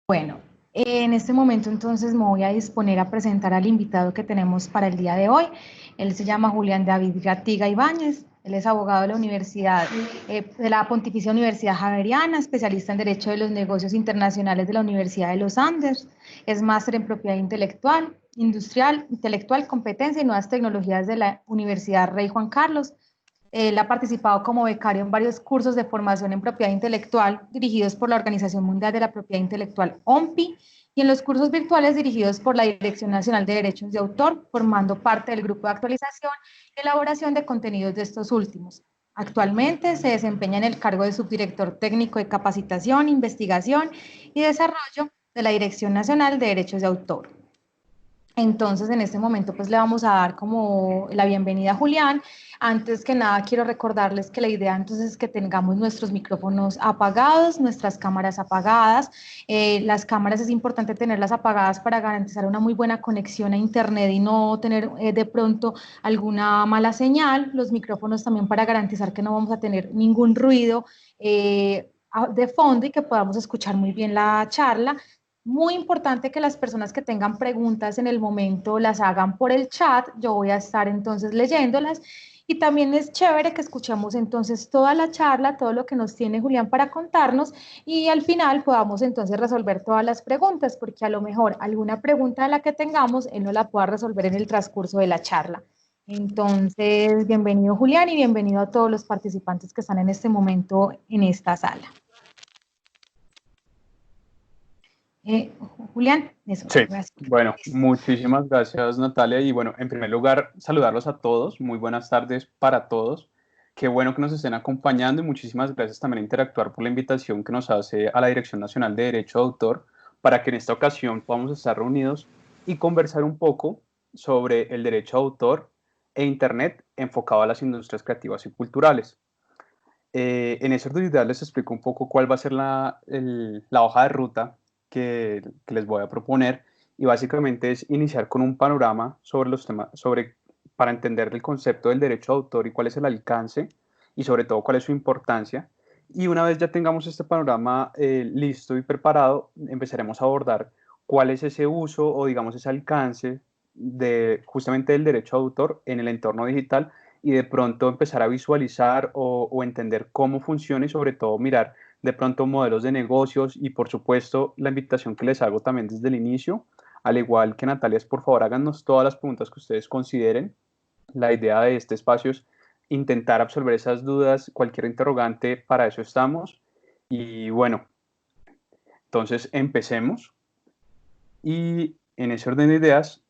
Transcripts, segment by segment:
Bueno, en este momento entonces me voy a disponer a presentar al invitado que tenemos para el día de hoy. Él se llama Julián David Gatiga Ibáñez. Él es abogado de la Universidad, de la Pontificia Universidad Javeriana, especialista en Derecho de los Negocios Internacionales de la Universidad de los Andes. Es máster en Propiedad Intelectual, Industrial, Intelectual, Competencia y Nuevas Tecnologías de la Universidad Rey Juan Carlos. Él ha participado como becario en varios cursos de formación en propiedad intelectual dirigidos por la Organización Mundial de la Propiedad Intelectual, OMPI, y en los cursos virtuales dirigidos por la Dirección Nacional de Derechos de Autor, formando parte del grupo de actualización y elaboración de contenidos de estos últimos. Actualmente se desempeña en el cargo de subdirector técnico de capacitación, investigación y desarrollo de la Dirección Nacional de Derechos de Autor. Entonces, en este momento, pues le vamos a dar como la bienvenida a Julián. Antes que nada, quiero recordarles que la idea entonces es que tengamos nuestros micrófonos apagados, nuestras cámaras apagadas. Las cámaras es importante tenerlas apagadas para garantizar una muy buena conexión a Internet y no tener de pronto alguna mala señal. Los micrófonos también para garantizar que no vamos a tener ningún ruido de fondo y que podamos escuchar muy bien la charla. Muy importante que las personas que tengan preguntas en el momento las hagan por el chat. Yo voy a estar entonces leyéndolas. Y también es chévere que escuchemos entonces toda la charla, todo lo que nos tiene Julián para contarnos y al final podamos entonces resolver todas las preguntas, porque a lo mejor alguna pregunta de la que tengamos, él no la pueda resolver en el transcurso de la charla. Entonces, bienvenido Julián y bienvenido a todos los participantes que están en este momento en esta sala. Julián, eso. Sí, Gracias. bueno, muchísimas gracias Natalia y bueno, en primer lugar saludarlos a todos, muy buenas tardes para todos, qué bueno que nos estén acompañando y muchísimas gracias también a Interactuar por la invitación que nos hace a la Dirección Nacional de Derecho de Autor para que en esta ocasión podamos estar reunidos y conversar un poco sobre el derecho de autor e Internet enfocado a las industrias creativas y culturales. En esa oportunidad les explico un poco cuál va a ser la hoja de ruta que les voy a proponer y básicamente es iniciar con un panorama sobre los temas, para entender el concepto del derecho de autor y cuál es el alcance y sobre todo cuál es su importancia. Y una vez ya tengamos este panorama listo y preparado, empezaremos a abordar cuál es ese uso o digamos ese alcance de justamente del derecho de autor en el entorno digital y de pronto empezar a visualizar o entender cómo funciona y sobre todo mirar de pronto modelos de negocios y por supuesto la invitación que les hago también desde el inicio, al igual que Natalia, es por favor háganos todas las preguntas que ustedes consideren. La idea de este espacio es intentar absorber esas dudas, cualquier interrogante, para eso estamos. Y bueno, entonces empecemos y en ese orden de ideas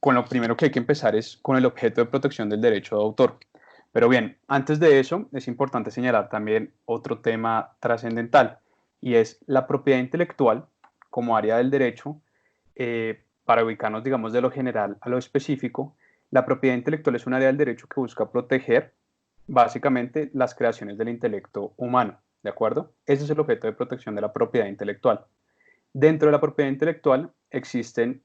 con lo primero que hay que empezar es con el objeto de protección del derecho de autor. Pero bien, antes de eso es importante señalar también otro tema trascendental y es la propiedad intelectual como área del derecho. Para ubicarnos, digamos, de lo general a lo específico, la propiedad intelectual es un área del derecho que busca proteger básicamente las creaciones del intelecto humano, ¿de acuerdo? Ese es el objeto de protección de la propiedad intelectual. Dentro de la propiedad intelectual existen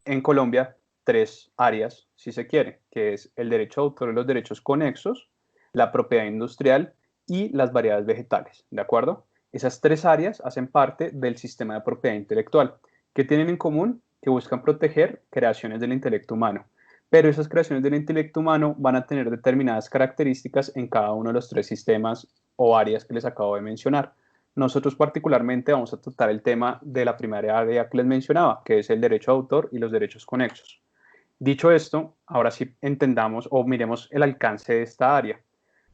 en Colombia tres áreas, si se quiere, que es el derecho de autor y los derechos conexos, la propiedad industrial y las variedades vegetales, ¿de acuerdo? Esas tres áreas hacen parte del sistema de propiedad intelectual. ¿Qué tienen en común? Que buscan proteger creaciones del intelecto humano. Pero esas creaciones del intelecto humano van a tener determinadas características en cada uno de los tres sistemas o áreas que les acabo de mencionar. Nosotros particularmente vamos a tratar el tema de la primera área que les mencionaba, que es el derecho de autor y los derechos conexos. Dicho esto, ahora sí entendamos o miremos el alcance de esta área.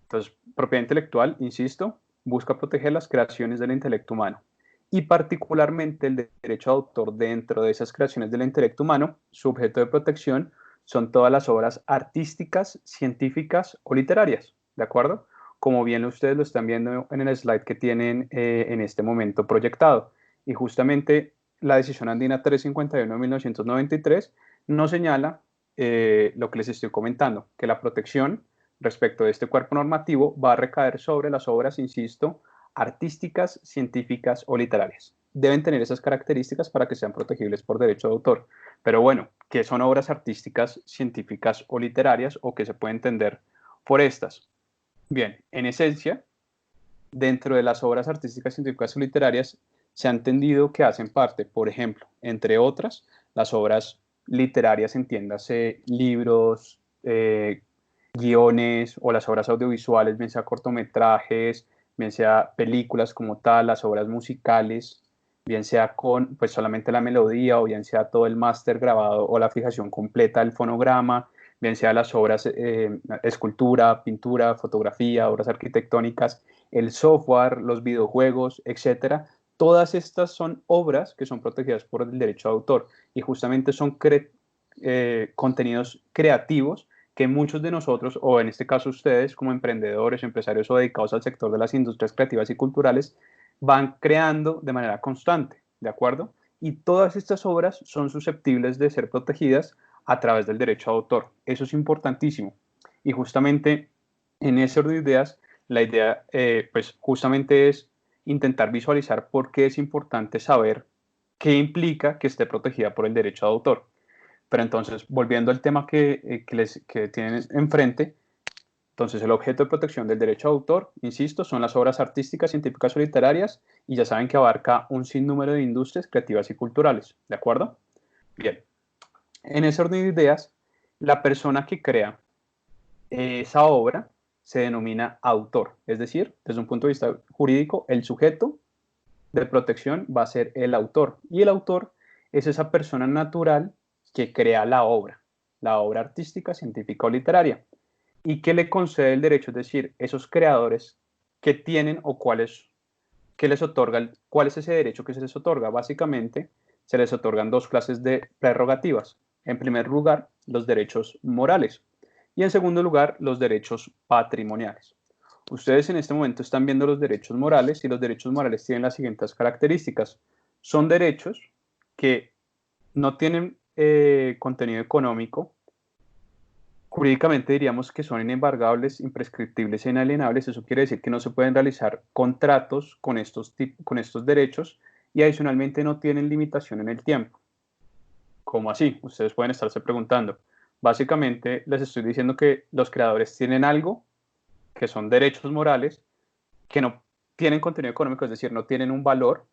Entonces, propiedad intelectual, insisto, busca proteger las creaciones del intelecto humano y particularmente el derecho de autor dentro de esas creaciones del intelecto humano, su objeto de protección son todas las obras artísticas, científicas o literarias, ¿de acuerdo? Como bien ustedes lo están viendo en el slide que tienen en este momento proyectado. Y justamente la decisión andina 351 de 1993 nos señala lo que les estoy comentando, que la protección respecto de este cuerpo normativo va a recaer sobre las obras, insisto, artísticas, científicas o literarias. Deben tener esas características para que sean protegibles por derecho de autor. Pero bueno, ¿qué son obras artísticas, científicas o literarias o qué se puede entender por estas? Bien, en esencia, dentro de las obras artísticas, científicas o literarias se ha entendido que hacen parte, por ejemplo, entre otras, las obras literarias, entiéndase libros, guiones o las obras audiovisuales, bien sea cortometrajes, bien sea películas como tal, las obras musicales, bien sea con pues solamente la melodía o bien sea todo el máster grabado o la fijación completa del fonograma, bien sea las obras, escultura, pintura, fotografía, obras arquitectónicas, el software, los videojuegos, etcétera. Todas estas son obras que son protegidas por el derecho de autor y justamente son contenidos creativos que muchos de nosotros, o en este caso ustedes como emprendedores, empresarios o dedicados al sector de las industrias creativas y culturales, van creando de manera constante, ¿de acuerdo? Y todas estas obras son susceptibles de ser protegidas a través del derecho de autor. Eso es importantísimo. Y justamente en ese orden de ideas, la idea pues justamente es intentar visualizar por qué es importante saber qué implica que esté protegida por el derecho de autor. Pero entonces, volviendo al tema que tienen enfrente, entonces el objeto de protección del derecho de autor, insisto, son las obras artísticas, científicas o literarias y ya saben que abarca un sinnúmero de industrias creativas y culturales, ¿de acuerdo? Bien, en ese orden de ideas, la persona que crea esa obra se denomina autor, es decir, desde un punto de vista jurídico, el sujeto de protección va a ser el autor y el autor es esa persona natural que crea la obra artística, científica o literaria y que le concede el derecho, es decir, esos creadores que tienen o cuáles que les otorga, cuál es ese derecho que se les otorga. Básicamente, se les otorgan dos clases de prerrogativas. En primer lugar, los derechos morales y en segundo lugar, los derechos patrimoniales. Ustedes en este momento están viendo los derechos morales y los derechos morales tienen las siguientes características. Son derechos que no tienen contenido económico. Jurídicamente diríamos que son inembargables, imprescriptibles e inalienables. Eso quiere decir que no se pueden realizar contratos con estos derechos y adicionalmente no tienen limitación en el tiempo. ¿Cómo así? Ustedes pueden estarse preguntando. Básicamente les estoy diciendo que los creadores tienen algo que son derechos morales que no tienen contenido económico, es decir, no tienen un valor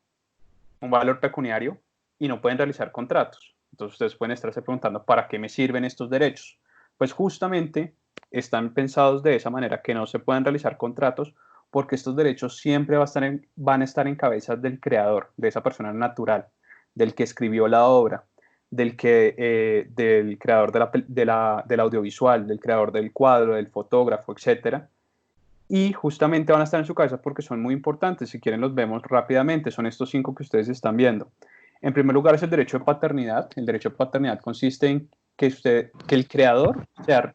pecuniario y no pueden realizar contratos. Entonces ustedes pueden estarse preguntando, ¿para qué me sirven estos derechos? Pues justamente están pensados de esa manera, que no se pueden realizar contratos porque estos derechos siempre van a estar en cabeza del creador, de esa persona natural, del que escribió la obra, del creador del audiovisual, del creador del cuadro, del fotógrafo, etcétera. Y justamente van a estar en su cabeza porque son muy importantes. Si quieren los vemos rápidamente. Son estos 5 que ustedes están viendo. En primer lugar es el derecho de paternidad. El derecho de paternidad consiste en que el creador sea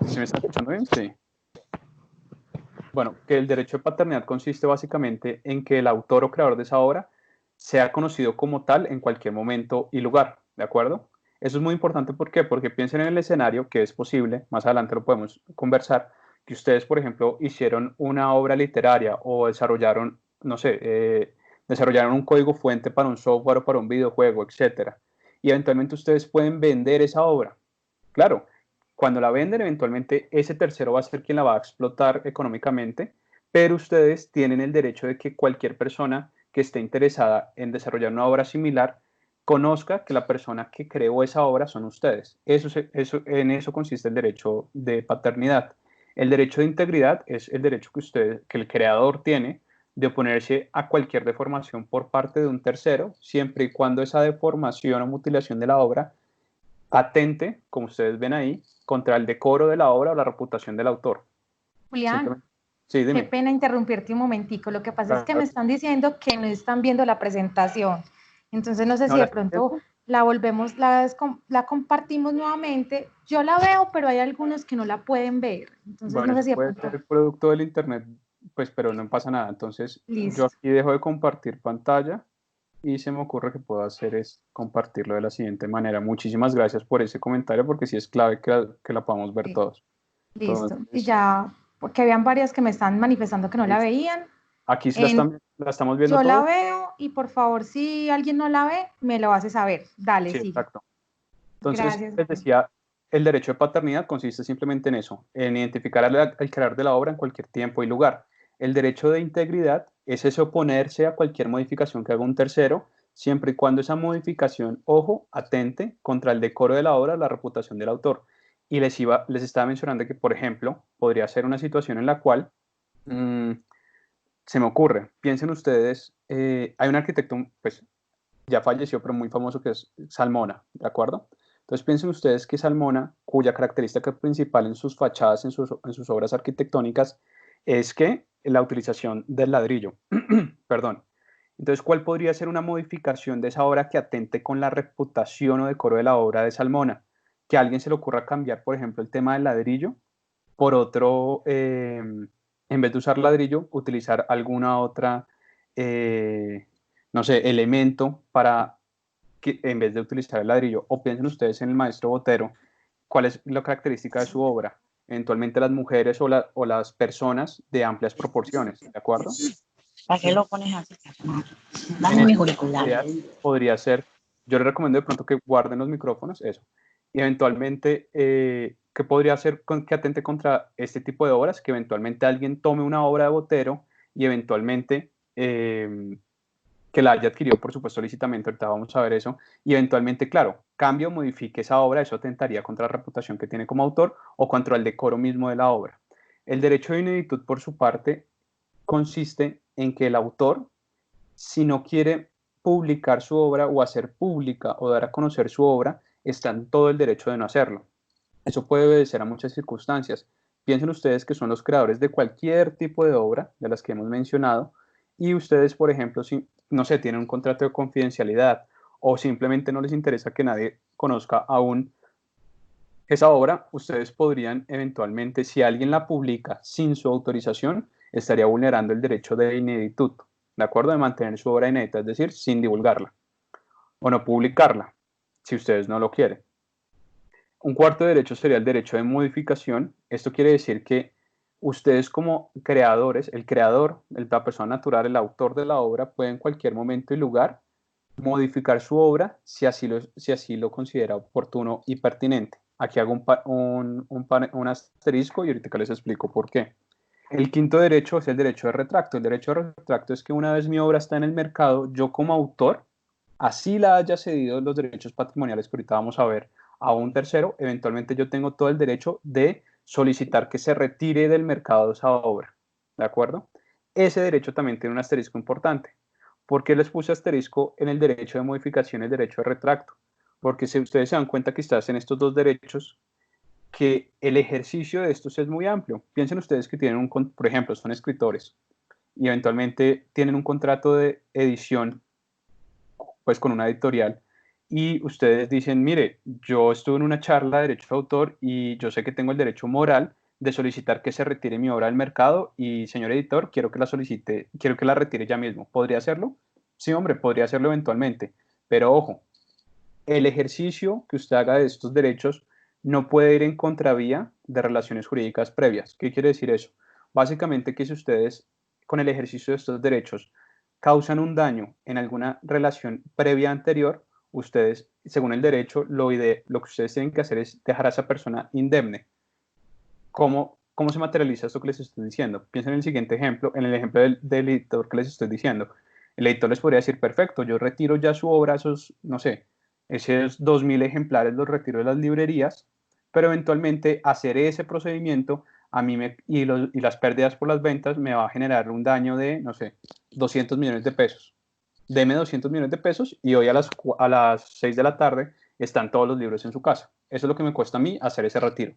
¿se me está escuchando bien? Sí. Bueno, que el derecho de paternidad consiste básicamente en que el autor o creador de esa obra sea conocido como tal en cualquier momento y lugar, ¿de acuerdo? Eso es muy importante, ¿por qué? Porque piensen en el escenario que es posible, más adelante lo podemos conversar, que ustedes, por ejemplo, hicieron una obra literaria o desarrollaron, no sé, desarrollaron un código fuente para un software o para un videojuego, etcétera. Y eventualmente ustedes pueden vender esa obra. Claro, cuando la venden, eventualmente ese tercero va a ser quien la va a explotar económicamente, pero ustedes tienen el derecho de que cualquier persona que esté interesada en desarrollar una obra similar conozca que la persona que creó esa obra son ustedes. En eso consiste el derecho de paternidad. El derecho de integridad es el derecho que el creador tiene de oponerse a cualquier deformación por parte de un tercero, siempre y cuando esa deformación o mutilación de la obra atente, como ustedes ven ahí, contra el decoro de la obra o la reputación del autor. Julián, Sí, qué dime. pena interrumpirte un momentico. Lo que pasa es que me Claro. están diciendo que no están viendo la presentación. Entonces no sé ¿No si de la estás pronto viendo? la volvemos, la compartimos nuevamente. Yo la veo, pero hay algunos que no la pueden ver. Entonces Bueno, no sé eso si de puede pronto. ser producto del internet, pues, pero no pasa nada. Entonces, yo Listo. aquí dejo de compartir pantalla y se me ocurre que puedo hacer es compartirlo de la siguiente manera. Muchísimas gracias por ese comentario porque sí es clave que la podamos ver Sí, todos. listo. Y Entonces, ya, porque habían varias que me están manifestando que no la listo. veían. Aquí sí En, la estamos viendo yo la todos. veo y por favor, si alguien no la ve, me lo hace saber. Dale, Sí, sigue. exacto. Entonces, Gracias, les Julián. decía, el derecho de paternidad consiste simplemente en eso, en identificar al creador de la obra en cualquier tiempo y lugar. El derecho de integridad es ese oponerse a cualquier modificación que haga un tercero, siempre y cuando esa modificación, ojo, atente contra el decoro de la obra o la reputación del autor. Y les estaba mencionando que, por ejemplo, podría ser una situación en la cual se me ocurre, piensen ustedes, hay un arquitecto, pues ya falleció, pero muy famoso, que es Salmona, ¿de acuerdo? Entonces piensen ustedes que Salmona, cuya característica principal en sus fachadas, en sus obras arquitectónicas, es que la utilización del ladrillo. Perdón. Entonces, ¿cuál podría ser una modificación de esa obra que atente con la reputación o decoro de la obra de Salmona? Que a alguien se le ocurra cambiar, por ejemplo, el tema del ladrillo por otro, en vez de usar ladrillo, utilizar alguna otra, no sé, elemento para que en vez de utilizar el ladrillo. O piensen ustedes en el maestro Botero, ¿cuál es la característica de su obra? Eventualmente las mujeres o las personas de amplias proporciones, ¿de acuerdo? ¿Para qué lo pones así? En Dame mis ese auriculares. podría ser, yo les recomiendo de pronto que guarden los micrófonos, eso. Y eventualmente, ¿qué podría hacer que atente contra este tipo de obras? Que eventualmente alguien tome una obra de Botero y eventualmente que la haya adquirido, por supuesto, lícitamente, ahorita vamos a ver eso, y eventualmente, claro, cambio, modifique esa obra, eso atentaría contra la reputación que tiene como autor o contra el decoro mismo de la obra. El derecho de ineditud, por su parte, consiste en que el autor, si no quiere publicar su obra o hacer pública o dar a conocer su obra, está en todo el derecho de no hacerlo. Eso puede obedecer a muchas circunstancias. Piensen ustedes que son los creadores de cualquier tipo de obra de las que hemos mencionado y ustedes, por ejemplo, si, no sé, tienen un contrato de confidencialidad o simplemente no les interesa que nadie conozca aún esa obra, ustedes podrían eventualmente, si alguien la publica sin su autorización, estaría vulnerando el derecho de ineditud, ¿de acuerdo? De mantener su obra inédita, es decir, sin divulgarla o no publicarla, si ustedes no lo quieren. Un cuarto derecho sería el derecho de modificación. Esto quiere decir que ustedes como creadores, el creador, la persona natural, el autor de la obra, puede en cualquier momento y lugar modificar su obra si así lo considera oportuno y pertinente. Aquí hago un asterisco y ahorita les explico por qué. El quinto derecho es el derecho de retracto. El derecho de retracto es que una vez mi obra está en el mercado, yo como autor, así la haya cedido los derechos patrimoniales que ahorita vamos a ver a un tercero, eventualmente yo tengo todo el derecho de solicitar que se retire del mercado esa obra. ¿De acuerdo? Ese derecho también tiene un asterisco importante. ¿Por qué les puse asterisco en el derecho de modificación y el derecho de retracto? Porque si ustedes se dan cuenta que estás en estos dos derechos, que el ejercicio de estos es muy amplio. Piensen ustedes que tienen por ejemplo, son escritores y eventualmente tienen un contrato de edición pues con una editorial y ustedes dicen, mire, yo estuve en una charla de derecho de autor y yo sé que tengo el derecho moral de solicitar que se retire mi obra del mercado y señor editor, quiero que la solicite, quiero que la retire ya mismo. ¿Podría hacerlo? Sí, hombre, podría hacerlo eventualmente, pero ojo, el ejercicio que usted haga de estos derechos no puede ir en contravía de relaciones jurídicas previas. ¿Qué quiere decir eso? Básicamente que si ustedes con el ejercicio de estos derechos causan un daño en alguna relación previa anterior, ustedes, según el derecho, lo que ustedes tienen que hacer es dejar a esa persona indemne. ¿Cómo se materializa esto que les estoy diciendo? Piensen en el siguiente ejemplo, en el ejemplo del editor que les estoy diciendo. El editor les podría decir, perfecto, yo retiro ya su obra, esos, no sé, esos 2.000 ejemplares los retiro de las librerías, pero eventualmente hacer ese procedimiento a mí y las pérdidas por las ventas me va a generar un daño de, no sé, 200 millones de pesos. Deme 200 millones de pesos y hoy a las 6 de la tarde están todos los libros en su casa. Eso es lo que me cuesta a mí hacer ese retiro.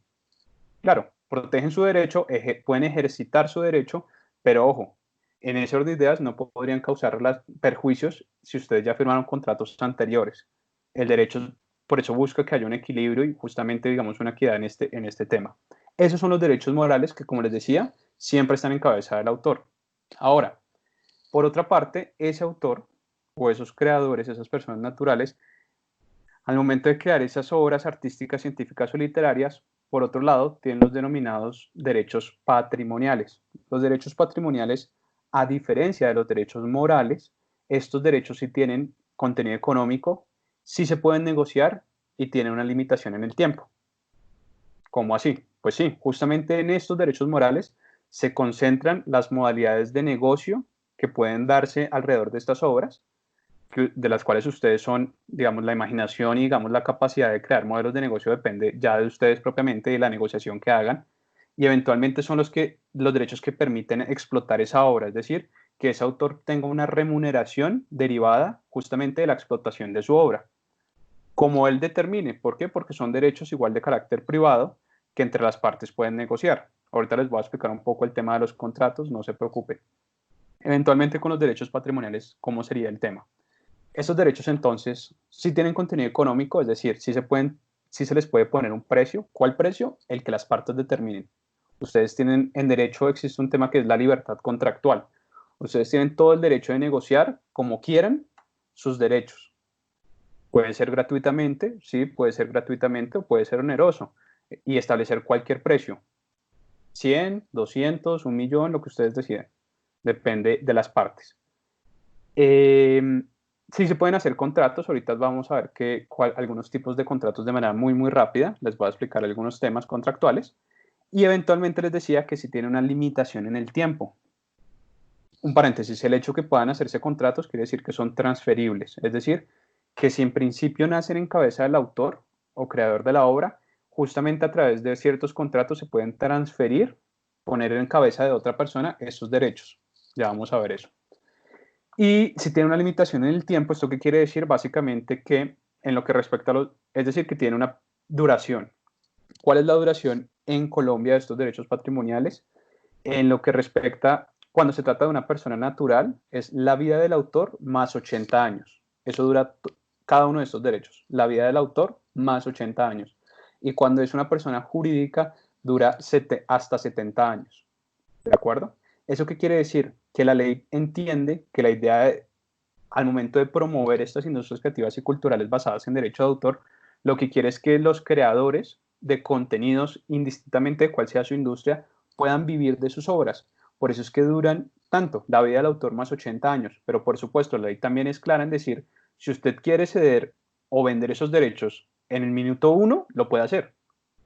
Claro, protegen su derecho, pueden ejercitar su derecho, pero ojo, en ese orden de ideas no podrían causar perjuicios si ustedes ya firmaron contratos anteriores. El derecho, por eso busca que haya un equilibrio y justamente, digamos, una equidad en este tema. Esos son los derechos morales que, como les decía, siempre están en cabeza del autor. Ahora, por otra parte, ese autor o esos creadores, esas personas naturales, al momento de crear esas obras artísticas, científicas o literarias, por otro lado, tienen los denominados derechos patrimoniales. Los derechos patrimoniales, a diferencia de los derechos morales, estos derechos sí tienen contenido económico, sí se pueden negociar y tienen una limitación en el tiempo. ¿Cómo así? Pues sí, justamente en estos derechos morales se concentran las modalidades de negocio que pueden darse alrededor de estas obras, de las cuales ustedes son, digamos, la imaginación y, digamos, la capacidad de crear modelos de negocio depende ya de ustedes propiamente, de la negociación que hagan, y eventualmente son los derechos que permiten explotar esa obra, es decir, que ese autor tenga una remuneración derivada justamente de la explotación de su obra, como él determine. ¿Por qué? Porque son derechos igual de carácter privado que entre las partes pueden negociar. Ahorita les voy a explicar un poco el tema de los contratos, no se preocupen. Eventualmente con los derechos patrimoniales, ¿cómo sería el tema? Esos derechos entonces sí tienen contenido económico, es decir, sí se les puede poner un precio. ¿Cuál precio? El que las partes determinen. Ustedes tienen, en derecho existe un tema que es la libertad contractual. Ustedes tienen todo el derecho de negociar como quieran sus derechos. Puede ser gratuitamente, sí, puede ser gratuitamente o puede ser oneroso y establecer cualquier precio. 100, 200, 1 millón, lo que ustedes deciden. Depende de las partes. Sí se pueden hacer contratos, ahorita vamos a ver algunos tipos de contratos de manera muy, muy rápida, les voy a explicar algunos temas contractuales, y eventualmente les decía que si tiene una limitación en el tiempo. Un paréntesis, el hecho que puedan hacerse contratos quiere decir que son transferibles, es decir, que si en principio nacen en cabeza del autor o creador de la obra, justamente a través de ciertos contratos se pueden transferir, poner en cabeza de otra persona esos derechos. Ya vamos a ver eso. Y si tiene una limitación en el tiempo, ¿esto qué quiere decir? Básicamente que en lo que respecta a es decir, que tiene una duración. ¿Cuál es la duración en Colombia de estos derechos patrimoniales? En lo que respecta, cuando se trata de una persona natural, es la vida del autor más 80 años. Eso dura cada uno de estos derechos. La vida del autor más 80 años. Y cuando es una persona jurídica, dura hasta 70 años. ¿De acuerdo? ¿Eso qué quiere decir? Que la ley entiende que la idea al momento de promover estas industrias creativas y culturales basadas en derecho de autor, lo que quiere es que los creadores de contenidos, indistintamente de cuál sea su industria, puedan vivir de sus obras. Por eso es que duran tanto, la vida del autor más 80 años. Pero por supuesto, la ley también es clara en decir, si usted quiere ceder o vender esos derechos en el minuto 1, lo puede hacer.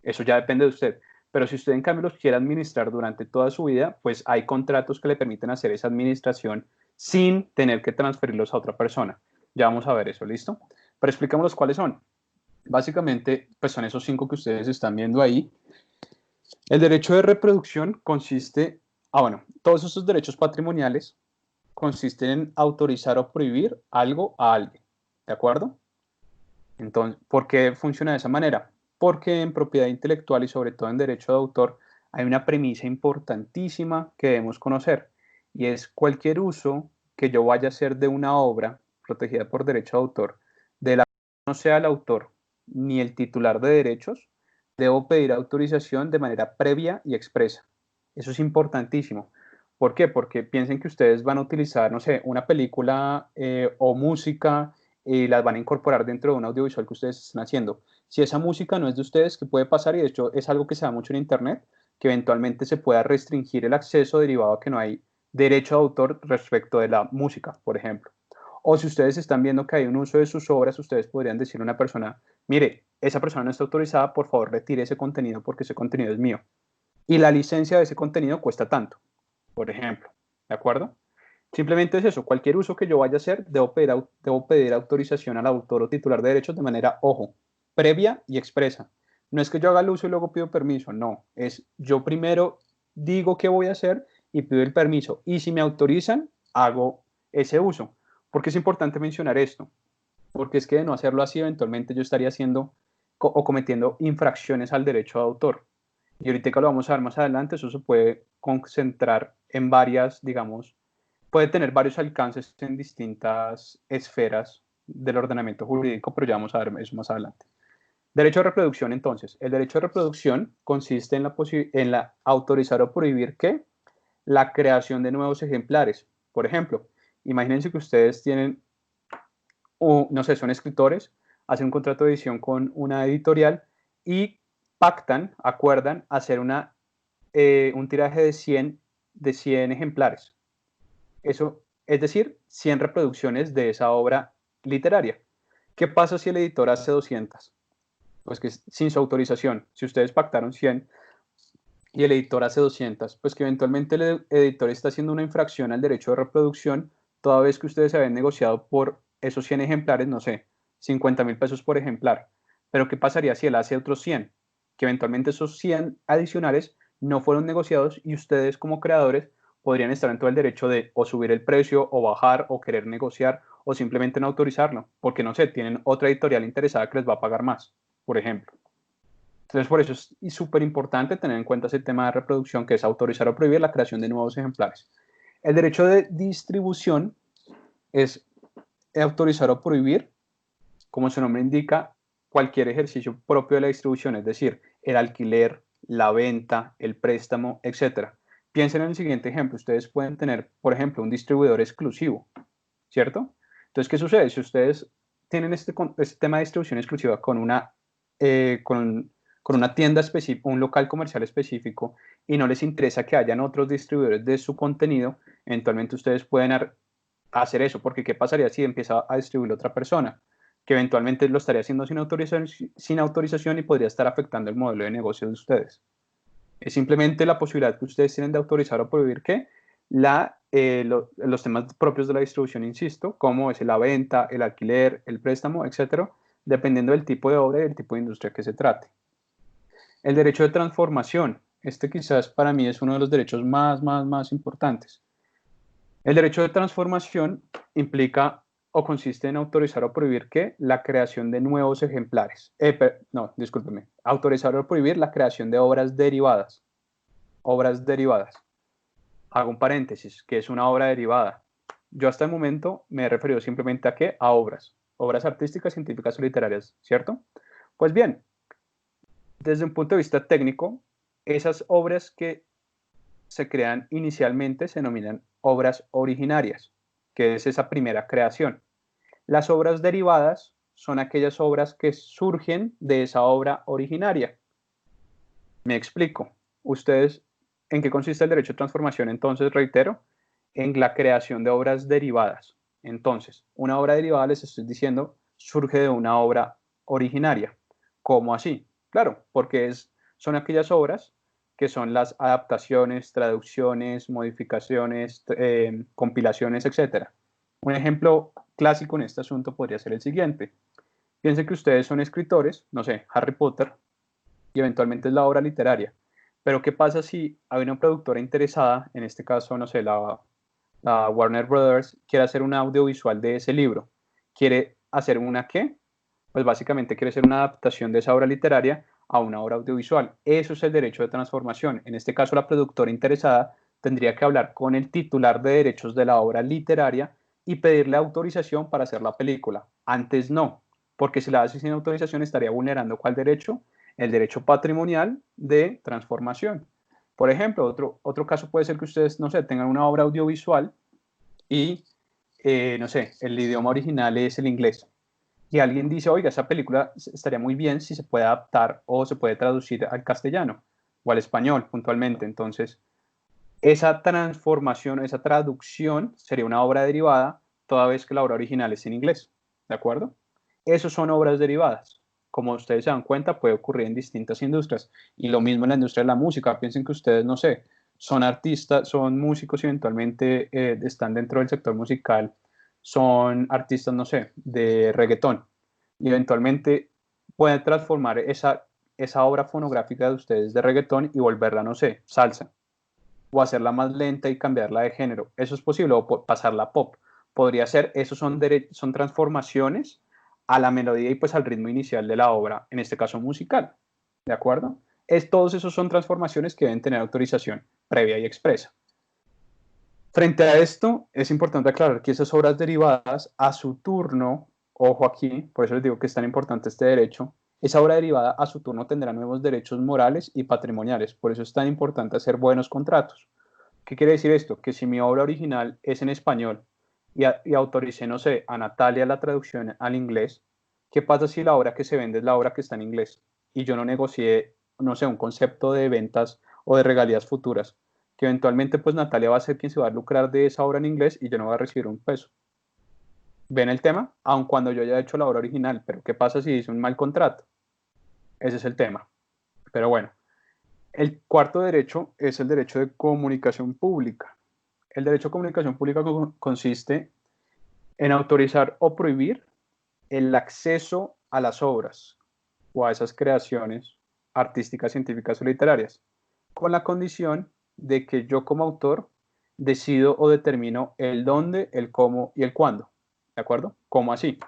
Eso ya depende de usted. Pero si usted en cambio los quiere administrar durante toda su vida, pues hay contratos que le permiten hacer esa administración sin tener que transferirlos a otra persona. Ya vamos a ver eso, ¿listo? Pero explicamos cuáles son. Básicamente, pues son esos 5 que ustedes están viendo ahí. El derecho de reproducción consiste, todos esos derechos patrimoniales consisten en autorizar o prohibir algo a alguien, ¿de acuerdo? Entonces, ¿por qué funciona de esa manera? Porque en propiedad intelectual y sobre todo en derecho de autor hay una premisa importantísima que debemos conocer y es cualquier uso que yo vaya a hacer de una obra protegida por derecho de autor, de la que no sea el autor ni el titular de derechos, debo pedir autorización de manera previa y expresa. Eso es importantísimo. ¿Por qué? Porque piensen que ustedes van a utilizar, no sé, una película o música y las van a incorporar dentro de un audiovisual que ustedes están haciendo. Si esa música no es de ustedes, ¿qué puede pasar? Y de hecho es algo que se da mucho en Internet, que eventualmente se pueda restringir el acceso derivado a que no hay derecho de autor respecto de la música, por ejemplo. O si ustedes están viendo que hay un uso de sus obras, ustedes podrían decirle a una persona, mire, esa persona no está autorizada, por favor retire ese contenido porque ese contenido es mío. Y la licencia de ese contenido cuesta tanto, por ejemplo. ¿De acuerdo? Simplemente es eso, cualquier uso que yo vaya a hacer, debo pedir autorización al autor o titular de derechos de manera, ojo, previa y expresa. No es que yo haga el uso y luego pido permiso, no, es yo primero digo qué voy a hacer y pido el permiso. Y si me autorizan, hago ese uso. ¿Por qué es importante mencionar esto? Porque es que de no hacerlo así, eventualmente yo estaría haciendo o cometiendo infracciones al derecho de autor. Y ahorita que lo vamos a ver más adelante, eso se puede concentrar en varias, digamos, puede tener varios alcances en distintas esferas del ordenamiento jurídico, pero ya vamos a ver eso más adelante. Derecho de reproducción, entonces. El derecho de reproducción consiste en la autorizar o prohibir ¿qué? La creación de nuevos ejemplares. Por ejemplo, imagínense que ustedes tienen, no sé, son escritores, hacen un contrato de edición con una editorial y pactan, acuerdan hacer un tiraje de 100 ejemplares. Eso, es decir, 100 reproducciones de esa obra literaria. ¿Qué pasa si el editor hace 200? Pues que sin su autorización, si ustedes pactaron 100 y el editor hace 200, pues que eventualmente el editor está haciendo una infracción al derecho de reproducción toda vez que ustedes se habían negociado por esos 100 ejemplares, no sé, 50.000 pesos por ejemplar. Pero ¿qué pasaría si él hace otros 100? Que eventualmente esos 100 adicionales no fueron negociados y ustedes como creadores podrían estar en todo el derecho de o subir el precio o bajar o querer negociar o simplemente no autorizarlo, porque no sé, tienen otra editorial interesada que les va a pagar más, por ejemplo. Entonces, por eso es súper importante tener en cuenta ese tema de reproducción, que es autorizar o prohibir la creación de nuevos ejemplares. El derecho de distribución es autorizar o prohibir, como su nombre indica, cualquier ejercicio propio de la distribución, es decir, el alquiler, la venta, el préstamo, etc. Piensen en el siguiente ejemplo. Ustedes pueden tener, por ejemplo, un distribuidor exclusivo, ¿cierto? Entonces, ¿qué sucede? Si ustedes tienen este tema de distribución exclusiva con una tienda específica, un local comercial específico, y no les interesa que hayan otros distribuidores de su contenido, eventualmente ustedes pueden hacer eso, porque ¿qué pasaría si empieza a distribuir otra persona? Que eventualmente lo estaría haciendo sin autorización y podría estar afectando el modelo de negocio de ustedes. Es simplemente la posibilidad que ustedes tienen de autorizar o prohibir que los temas propios de la distribución, insisto, como es la venta, el alquiler, el préstamo, etcétera, dependiendo del tipo de obra y del tipo de industria que se trate. El derecho de transformación. Este quizás para mí es uno de los derechos más importantes. El derecho de transformación implica o consiste en autorizar o prohibir que la creación de nuevos ejemplares. Discúlpeme. Autorizar o prohibir la creación de obras derivadas. Obras derivadas. Hago un paréntesis, que es una obra derivada. Yo hasta el momento me he referido simplemente a qué? A obras. Obras artísticas, científicas o literarias, ¿cierto? Pues bien, desde un punto de vista técnico, esas obras que se crean inicialmente se denominan obras originarias, que es esa primera creación. Las obras derivadas son aquellas obras que surgen de esa obra originaria. Me explico. Ustedes, ¿en qué consiste el derecho de transformación? Entonces, reitero, en la creación de obras derivadas. Entonces, una obra derivada, les estoy diciendo, surge de una obra originaria. ¿Cómo así? Claro, porque son aquellas obras que son las adaptaciones, traducciones, modificaciones, compilaciones, etc. Un ejemplo clásico en este asunto podría ser el siguiente. Piensen que ustedes son escritores, no sé, Harry Potter, y eventualmente es la obra literaria. Pero ¿qué pasa si hay una productora interesada, en este caso, no sé, la Warner Brothers, quiere hacer un audiovisual de ese libro? ¿Quiere hacer una qué? Pues básicamente quiere hacer una adaptación de esa obra literaria a una obra audiovisual. Eso es el derecho de transformación. En este caso, la productora interesada tendría que hablar con el titular de derechos de la obra literaria y pedirle autorización para hacer la película. Antes no, porque si la hace sin autorización estaría vulnerando ¿cuál derecho? El derecho patrimonial de transformación. Por ejemplo, otro caso puede ser que ustedes, no sé, tengan una obra audiovisual y, no sé, el idioma original es el inglés. Y alguien dice, oiga, esa película estaría muy bien si se puede adaptar o se puede traducir al castellano o al español puntualmente. Entonces, esa transformación, esa traducción sería una obra derivada toda vez que la obra original es en inglés. ¿De acuerdo? Esos son obras derivadas. Como ustedes se dan cuenta, puede ocurrir en distintas industrias. Y lo mismo en la industria de la música. Piensen que ustedes, no sé, son artistas, son músicos y eventualmente están dentro del sector musical, son artistas, no sé, de reggaetón. Y eventualmente pueden transformar esa obra fonográfica de ustedes de reggaetón y volverla, no sé, salsa o hacerla más lenta y cambiarla de género. Eso es posible, o pasarla a pop. Podría ser, esos son transformaciones a la melodía y pues al ritmo inicial de la obra, en este caso musical. ¿De acuerdo? Todos esos son transformaciones que deben tener autorización previa y expresa. Frente a esto, es importante aclarar que esas obras derivadas, a su turno, ojo aquí, por eso les digo que es tan importante este derecho, esa obra derivada a su turno tendrá nuevos derechos morales y patrimoniales. Por eso es tan importante hacer buenos contratos. ¿Qué quiere decir esto? Que si mi obra original es en español y autoricé, no sé, a Natalia la traducción al inglés, ¿qué pasa si la obra que se vende es la obra que está en inglés y yo no negocié, no sé, un concepto de ventas o de regalías futuras? Que eventualmente pues Natalia va a ser quien se va a lucrar de esa obra en inglés y yo no voy a recibir un peso. ¿Ven el tema? Aun cuando yo haya hecho la obra original, pero ¿qué pasa si hice un mal contrato? Ese es el tema. Pero bueno, El cuarto derecho es el derecho de comunicación pública. El derecho de comunicación pública consiste en autorizar o prohibir el acceso a las obras o a esas creaciones artísticas, científicas o literarias, con la condición de que yo como autor decido o determino el dónde, el cómo y el cuándo. ¿De acuerdo? ¿Cómo así?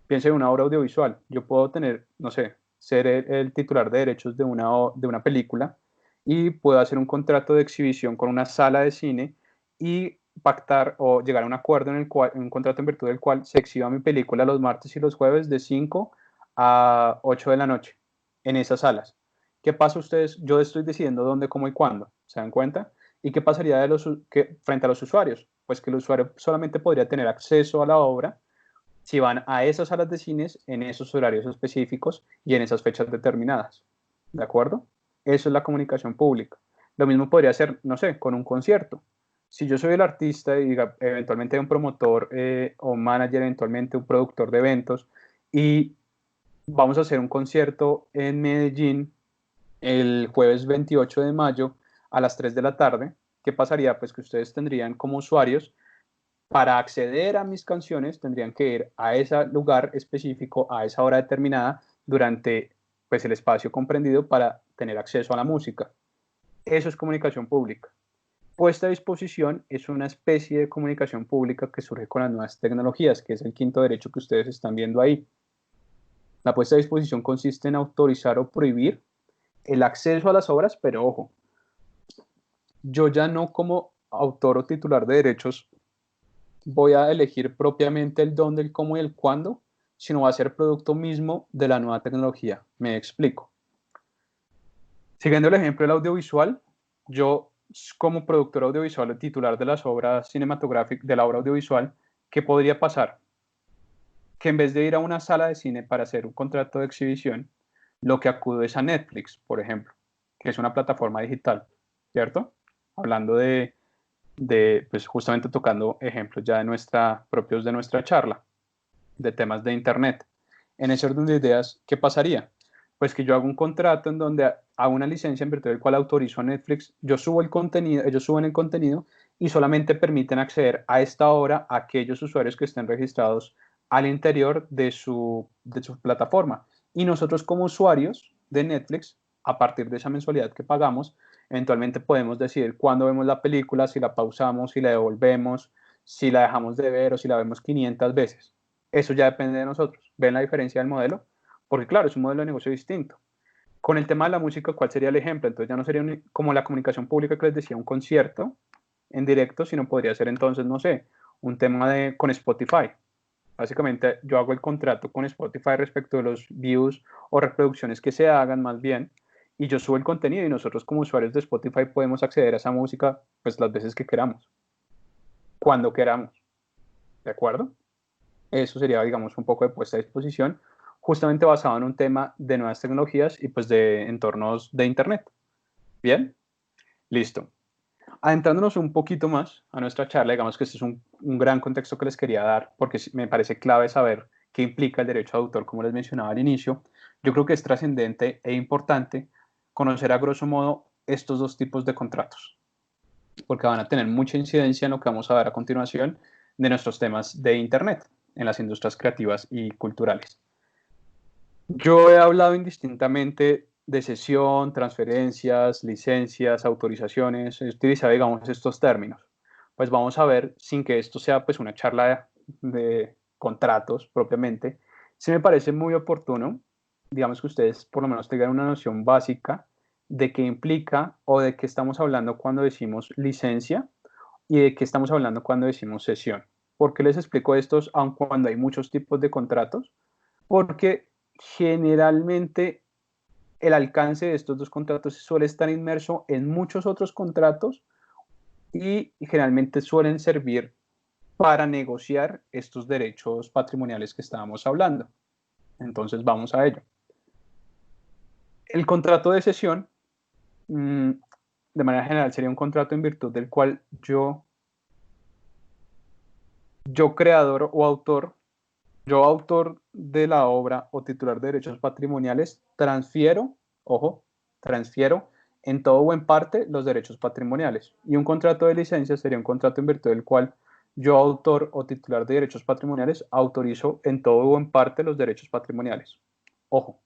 Piense en una obra audiovisual. Yo puedo tener, no sé, ser el titular de derechos de una película y puedo hacer un contrato de exhibición con una sala de cine y pactar o llegar a un acuerdo en el cual, un contrato en virtud del cual se exhiba mi película los martes y los jueves de 5 a 8 de la noche en esas salas. ¿Qué pasa ustedes? Yo estoy decidiendo dónde, cómo y cuándo, ¿se dan cuenta? ¿Y qué pasaría frente a los usuarios? Pues que el usuario solamente podría tener acceso a la obra si van a esas salas de cines en esos horarios específicos y en esas fechas determinadas. ¿De acuerdo? Eso es la comunicación pública. Lo mismo podría ser, no sé, con un concierto. Si yo soy el artista y eventualmente un promotor o manager, eventualmente un productor de eventos, y vamos a hacer un concierto en Medellín el jueves 28 de mayo a las 3 de la tarde, ¿qué pasaría? Pues que ustedes tendrían como usuarios para acceder a mis canciones tendrían que ir a ese lugar específico, a esa hora determinada, durante pues, el espacio comprendido para tener acceso a la música. Eso es comunicación pública. Puesta a disposición es una especie de comunicación pública que surge con las nuevas tecnologías, que es el quinto derecho que ustedes están viendo ahí. La puesta a disposición consiste en autorizar o prohibir el acceso a las obras, pero ojo, yo ya no como autor o titular de derechos voy a elegir propiamente el dónde, el cómo y el cuándo, sino va a ser producto mismo de la nueva tecnología. Me explico. Siguiendo el ejemplo del audiovisual, yo como productor audiovisual o titular de las obras cinematográficas, de la obra audiovisual, ¿qué podría pasar? Que en vez de ir a una sala de cine para hacer un contrato de exhibición, lo que acudo es a Netflix, por ejemplo, que es una plataforma digital, ¿cierto? Hablando pues justamente tocando ejemplos ya propios de nuestra charla, de temas de Internet. En ese orden de ideas, ¿qué pasaría? Pues que yo hago un contrato en donde hago una licencia en virtud del cual autorizo a Netflix, yo subo el contenido, ellos suben el contenido y solamente permiten acceder a esta obra a aquellos usuarios que estén registrados al interior de su plataforma. Y nosotros como usuarios de Netflix, a partir de esa mensualidad que pagamos, eventualmente podemos decidir cuándo vemos la película, si la pausamos, si la devolvemos, si la dejamos de ver o si la vemos 500 veces. Eso ya depende de nosotros. ¿Ven la diferencia del modelo? Porque claro, es un modelo de negocio distinto. Con el tema de la música, ¿cuál sería el ejemplo? Entonces ya no sería como la comunicación pública que les decía, un concierto en directo, sino podría ser entonces, no sé, un tema con Spotify. Básicamente yo hago el contrato con Spotify respecto de los views o reproducciones que se hagan más bien, y yo subo el contenido y nosotros como usuarios de Spotify podemos acceder a esa música pues las veces que queramos, cuando queramos, ¿de acuerdo? Eso sería, digamos, un poco de puesta a disposición, justamente basado en un tema de nuevas tecnologías y pues de entornos de Internet. Bien, listo. Adentrándonos un poquito más a nuestra charla, digamos que este es un gran contexto que les quería dar porque me parece clave saber qué implica el derecho de autor, como les mencionaba al inicio. Yo creo que es trascendente e importante conocer a grosso modo estos dos tipos de contratos, porque van a tener mucha incidencia en lo que vamos a ver a continuación de nuestros temas de Internet en las industrias creativas y culturales. Yo he hablado indistintamente de cesión, transferencias, licencias, autorizaciones, he utilizado, digamos, estos términos. Pues vamos a ver, sin que esto sea pues una charla de contratos propiamente, sí me parece muy oportuno, digamos que ustedes por lo menos tengan una noción básica de qué implica o de qué estamos hablando cuando decimos licencia y de qué estamos hablando cuando decimos cesión. ¿Por qué les explico estos, aun cuando hay muchos tipos de contratos? Porque generalmente el alcance de estos dos contratos suele estar inmerso en muchos otros contratos y generalmente suelen servir para negociar estos derechos patrimoniales que estábamos hablando. Entonces vamos a ello. El contrato de cesión, de manera general, sería un contrato en virtud del cual yo creador o autor, yo autor de la obra o titular de derechos patrimoniales, transfiero, ojo, transfiero en todo o en parte los derechos patrimoniales. Y un contrato de licencia sería un contrato en virtud del cual yo, autor o titular de derechos patrimoniales, autorizo en todo o en parte los derechos patrimoniales. Ojo,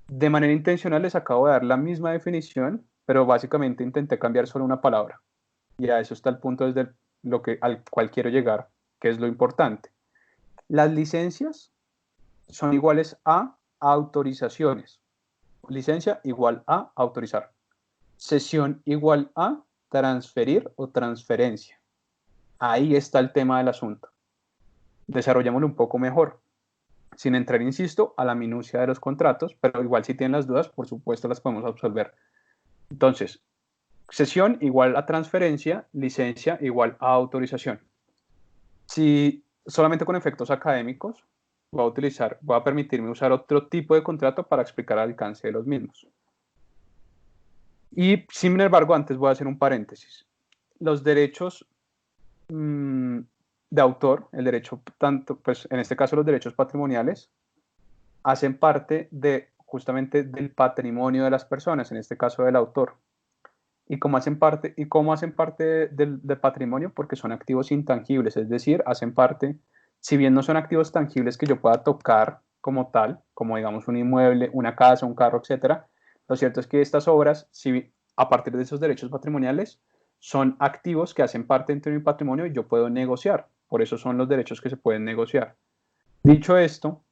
de manera intencional les acabo de dar la misma definición, pero básicamente intenté cambiar solo una palabra. Y a eso está el punto desde lo que, al cual quiero llegar, que es lo importante. Las licencias son iguales a autorizaciones. Licencia igual a autorizar. Cesión igual a transferir o transferencia. Ahí está el tema del asunto. Desarrollémoslo un poco mejor, sin entrar, insisto, a la minucia de los contratos, pero igual si tienen las dudas, por supuesto las podemos absolver. Entonces, cesión igual a transferencia, licencia igual a autorización. Si solamente con efectos académicos, voy a permitirme usar otro tipo de contrato para explicar el alcance de los mismos. Y sin embargo, antes voy a hacer un paréntesis. Los derechos de autor, el derecho, tanto, pues en este caso los derechos patrimoniales, hacen parte de justamente del patrimonio de las personas, en este caso del autor. ¿Y cómo hacen parte del patrimonio? Porque son activos intangibles, es decir, hacen parte, si bien no son activos tangibles que yo pueda tocar como tal, como digamos un inmueble, una casa, un carro, etcétera, lo cierto es que estas obras, si, a partir de esos derechos patrimoniales, son activos que hacen parte dentro de mi patrimonio y yo puedo negociar. Por eso son los derechos que se pueden negociar. Dicho esto,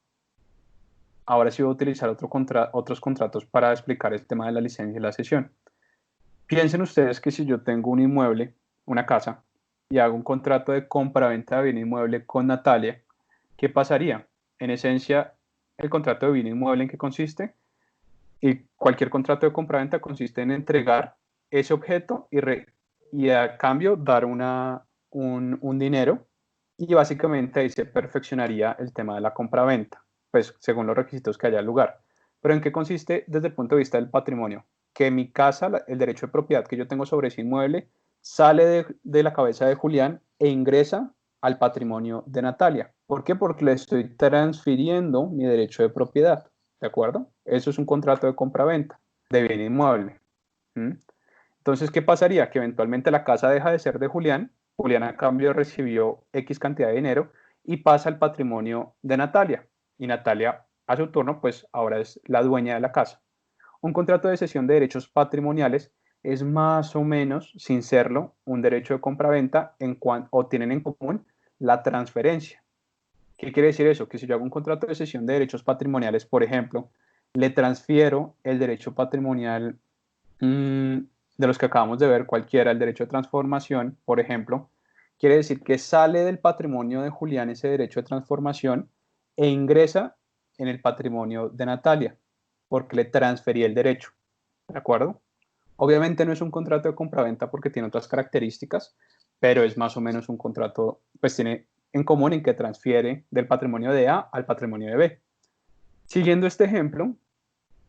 ahora sí voy a utilizar otros contratos para explicar el tema de la licencia y la cesión. Piensen ustedes que si yo tengo un inmueble, una casa, y hago un contrato de compra-venta de bien inmueble con Natalia, ¿qué pasaría? En esencia, el contrato de bien inmueble, ¿en qué consiste? Y cualquier contrato de compra-venta consiste en entregar ese objeto y a cambio dar un dinero, y básicamente ahí se perfeccionaría el tema de la compra-venta, pues según los requisitos que haya lugar. Pero ¿en qué consiste desde el punto de vista del patrimonio? Que mi casa, el derecho de propiedad que yo tengo sobre ese inmueble, sale de la cabeza de Julián e ingresa al patrimonio de Natalia. ¿Por qué? Porque le estoy transfiriendo mi derecho de propiedad. ¿De acuerdo? Eso es un contrato de compra-venta de bien inmueble. ¿Mm? Entonces, ¿qué pasaría? Que eventualmente la casa deja de ser de Julián. Julián a cambio recibió X cantidad de dinero y pasa al patrimonio de Natalia. Y Natalia, a su turno, pues ahora es la dueña de la casa. Un contrato de cesión de derechos patrimoniales es más o menos, sin serlo, un derecho de compraventa o tienen en común la transferencia. ¿Qué quiere decir eso? Que si yo hago un contrato de cesión de derechos patrimoniales, por ejemplo, le transfiero el derecho patrimonial de los que acabamos de ver, cualquiera, el derecho de transformación, por ejemplo, quiere decir que sale del patrimonio de Julián ese derecho de transformación e ingresa en el patrimonio de Natalia, porque le transferí el derecho. ¿De acuerdo? Obviamente no es un contrato de compraventa porque tiene otras características, pero es más o menos un contrato, pues tiene en común en que transfiere del patrimonio de A al patrimonio de B. Siguiendo este ejemplo,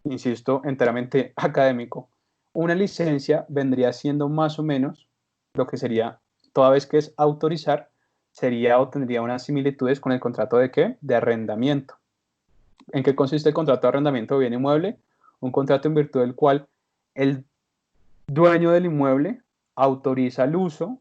insisto, enteramente académico, una licencia vendría siendo más o menos lo que sería, toda vez que es autorizar, sería o tendría unas similitudes con el contrato de ¿qué? De arrendamiento. ¿En qué consiste el contrato de arrendamiento de bien inmueble? Un contrato en virtud del cual el dueño del inmueble autoriza el uso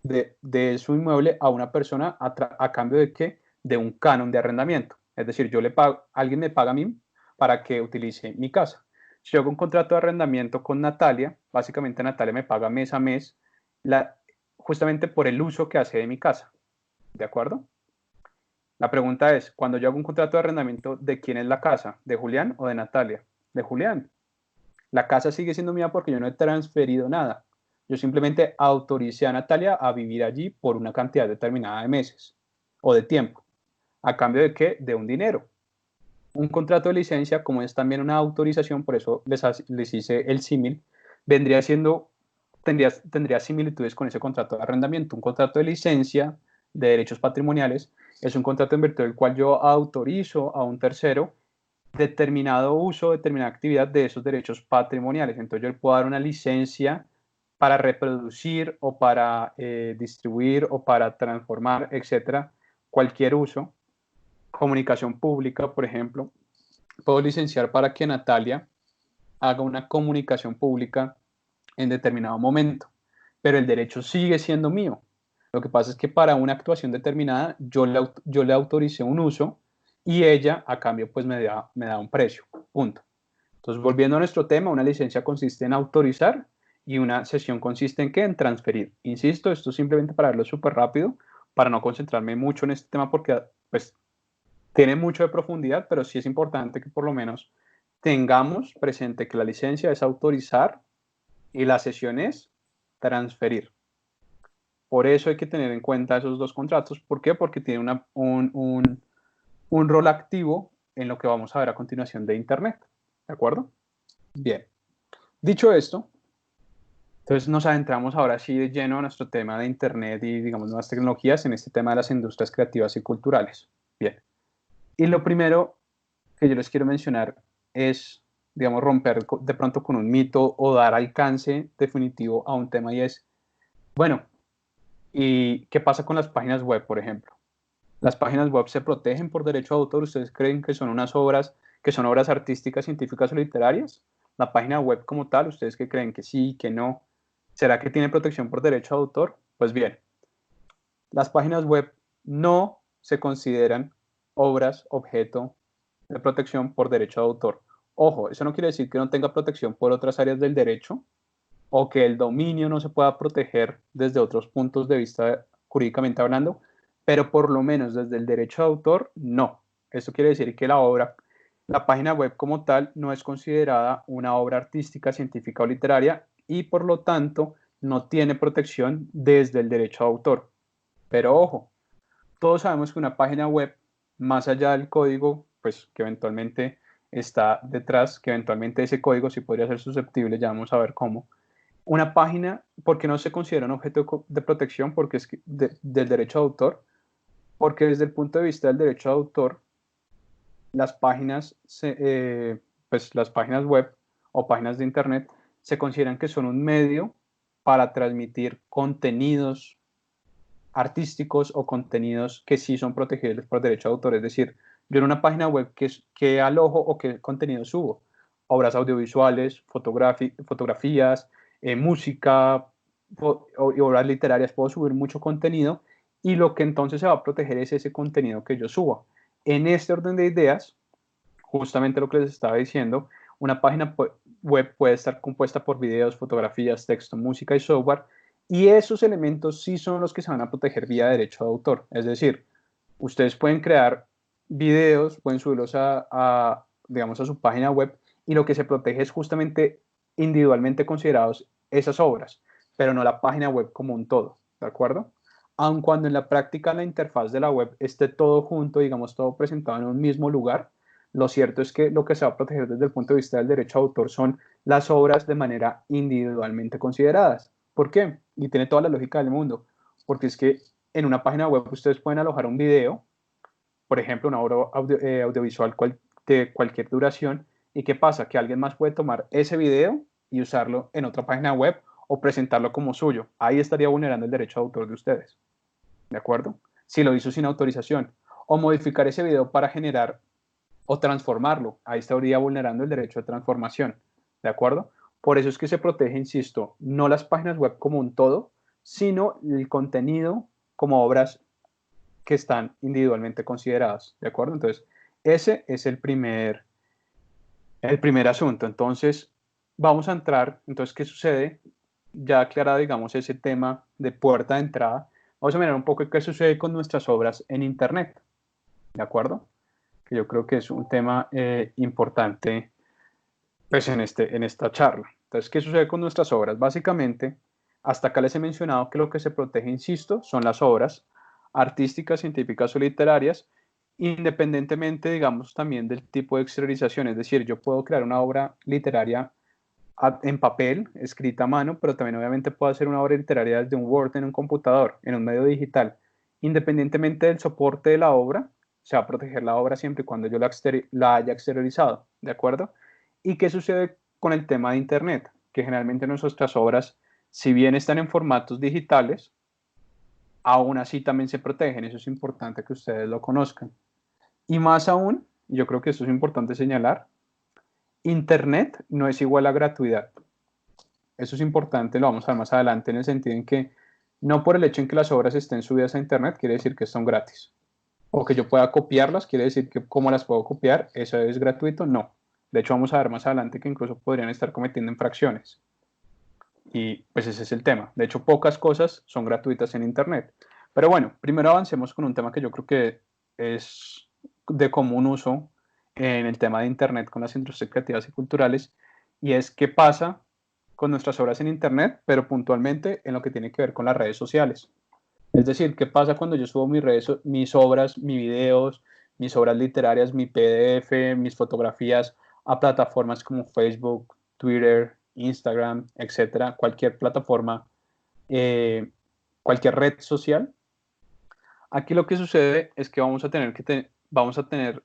de su inmueble a una persona a cambio de ¿qué? De un canon de arrendamiento. Es decir, yo le pago, alguien me paga a mí para que utilice mi casa. Si yo hago un contrato de arrendamiento con Natalia, básicamente Natalia me paga mes a mes justamente por el uso que hace de mi casa. ¿De acuerdo? La pregunta es, cuando yo hago un contrato de arrendamiento, ¿de quién es la casa? ¿De Julián o de Natalia? De Julián. La casa sigue siendo mía porque yo no he transferido nada. Yo simplemente autoricé a Natalia a vivir allí por una cantidad determinada de meses o de tiempo. ¿A cambio de qué? De un dinero. Un contrato de licencia, como es también una autorización, por eso les hice el símil, tendría similitudes con ese contrato de arrendamiento. Un contrato de licencia de derechos patrimoniales es un contrato en virtud del cual yo autorizo a un tercero determinado uso, determinada actividad de esos derechos patrimoniales. Entonces yo le puedo dar una licencia para reproducir o para distribuir o para transformar, etcétera, cualquier uso. Comunicación pública, por ejemplo, puedo licenciar para que Natalia haga una comunicación pública en determinado momento, pero el derecho sigue siendo mío. Lo que pasa es que para una actuación determinada yo le autoricé un uso y ella a cambio pues me da un precio, punto. Entonces, volviendo a nuestro tema, una licencia consiste en autorizar y una sesión consiste en ¿qué? En transferir. Insisto, esto simplemente para verlo súper rápido, para no concentrarme mucho en este tema porque pues tiene mucho de profundidad, pero sí es importante que por lo menos tengamos presente que la licencia es autorizar y la sesión es transferir. Por eso hay que tener en cuenta esos dos contratos. ¿Por qué? Porque tiene un rol activo en lo que vamos a ver a continuación de Internet. ¿De acuerdo? Bien. Dicho esto, entonces nos adentramos ahora sí de lleno a nuestro tema de Internet y, digamos, nuevas tecnologías en este tema de las industrias creativas y culturales. Bien. Y lo primero que yo les quiero mencionar es, digamos, romper de pronto con un mito o dar alcance definitivo a un tema y es, bueno, ¿y qué pasa con las páginas web, por ejemplo? ¿Las páginas web se protegen por derecho de autor? ¿Ustedes creen que son unas obras, que son obras artísticas, científicas o literarias? La página web como tal, ¿ustedes qué creen? ¿Que sí, que no? ¿Será que tiene protección por derecho de autor? Pues bien, las páginas web no se consideran obras objeto de protección por derecho de autor. Ojo, eso no quiere decir que no tenga protección por otras áreas del derecho o que el dominio no se pueda proteger desde otros puntos de vista jurídicamente hablando, pero por lo menos desde el derecho de autor, no. Esto quiere decir que la página web como tal no es considerada una obra artística, científica o literaria y por lo tanto no tiene protección desde el derecho de autor. Pero ojo, todos sabemos que una página web, más allá del código, pues que eventualmente está detrás, que eventualmente ese código sí podría ser susceptible, ya vamos a ver cómo. Una página, ¿por qué no se considera un objeto de protección? Porque es del derecho de autor, porque desde el punto de vista del derecho de autor, las páginas, pues las páginas web o páginas de internet se consideran que son un medio para transmitir contenidos artísticos o contenidos que sí son protegibles por derecho de autor. Es decir, yo en una página web que alojo o qué contenido subo, obras audiovisuales, fotografías, música y obras literarias, puedo subir mucho contenido y lo que entonces se va a proteger es ese contenido que yo subo. En este orden de ideas, justamente lo que les estaba diciendo, una página web puede estar compuesta por videos, fotografías, texto, música y software, y esos elementos sí son los que se van a proteger vía derecho de autor. Es decir, ustedes pueden crear videos, pueden subirlos digamos, a su página web, y lo que se protege es justamente individualmente considerados esas obras, pero no la página web como un todo, ¿de acuerdo? Aun cuando en la práctica la interfaz de la web esté todo junto, digamos, todo presentado en un mismo lugar, lo cierto es que lo que se va a proteger desde el punto de vista del derecho de autor son las obras de manera individualmente consideradas. ¿Por qué? Y tiene toda la lógica del mundo, porque es que en una página web ustedes pueden alojar un video, por ejemplo, una obra audiovisual de cualquier duración, y ¿qué pasa? Que alguien más puede tomar ese video y usarlo en otra página web o presentarlo como suyo. Ahí estaría vulnerando el derecho de autor de ustedes, ¿de acuerdo? Si lo hizo sin autorización. O modificar ese video para generar o transformarlo. Ahí estaría vulnerando el derecho de transformación, ¿de acuerdo? Por eso es que se protege, insisto, no las páginas web como un todo, sino el contenido como obras que están individualmente consideradas, ¿de acuerdo? Entonces, ese es el primer asunto. Entonces, vamos a entrar, entonces, ¿qué sucede? Ya aclarado, digamos, ese tema de puerta de entrada, vamos a mirar un poco qué sucede con nuestras obras en Internet, ¿de acuerdo? Que yo creo que es un tema importante pues, en esta charla. Entonces, ¿qué sucede con nuestras obras? Básicamente, hasta acá les he mencionado que lo que se protege, insisto, son las obras artísticas, científicas o literarias, independientemente, digamos, también del tipo de exteriorización. Es decir, yo puedo crear una obra literaria en papel, escrita a mano, pero también obviamente puedo hacer una obra literaria desde un Word en un computador, en un medio digital. Independientemente del soporte de la obra, se va a proteger la obra siempre y cuando yo la haya exteriorizado, ¿de acuerdo? ¿Y qué sucede con el tema de Internet? Que generalmente nuestras obras, si bien están en formatos digitales, aún así también se protegen. Eso es importante que ustedes lo conozcan. Y más aún, yo creo que esto es importante señalar, Internet no es igual a gratuidad. Eso es importante, lo vamos a ver más adelante, en el sentido en que no por el hecho en que las obras estén subidas a Internet quiere decir que son gratis. O que yo pueda copiarlas, quiere decir que cómo las puedo copiar, eso es gratuito, no. De hecho, vamos a ver más adelante que incluso podrían estar cometiendo infracciones. Y pues ese es el tema. De hecho, pocas cosas son gratuitas en Internet. Pero bueno, primero avancemos con un tema que yo creo que es de común uso en el tema de Internet con las industrias creativas y culturales, y es qué pasa con nuestras obras en Internet, pero puntualmente en lo que tiene que ver con las redes sociales. Es decir, qué pasa cuando yo subo mis obras, mis videos, mis obras literarias, mi PDF, mis fotografías a plataformas como Facebook, Twitter, Instagram, etcétera, cualquier plataforma, eh, cualquier red social. Aquí lo que sucede es que vamos a tener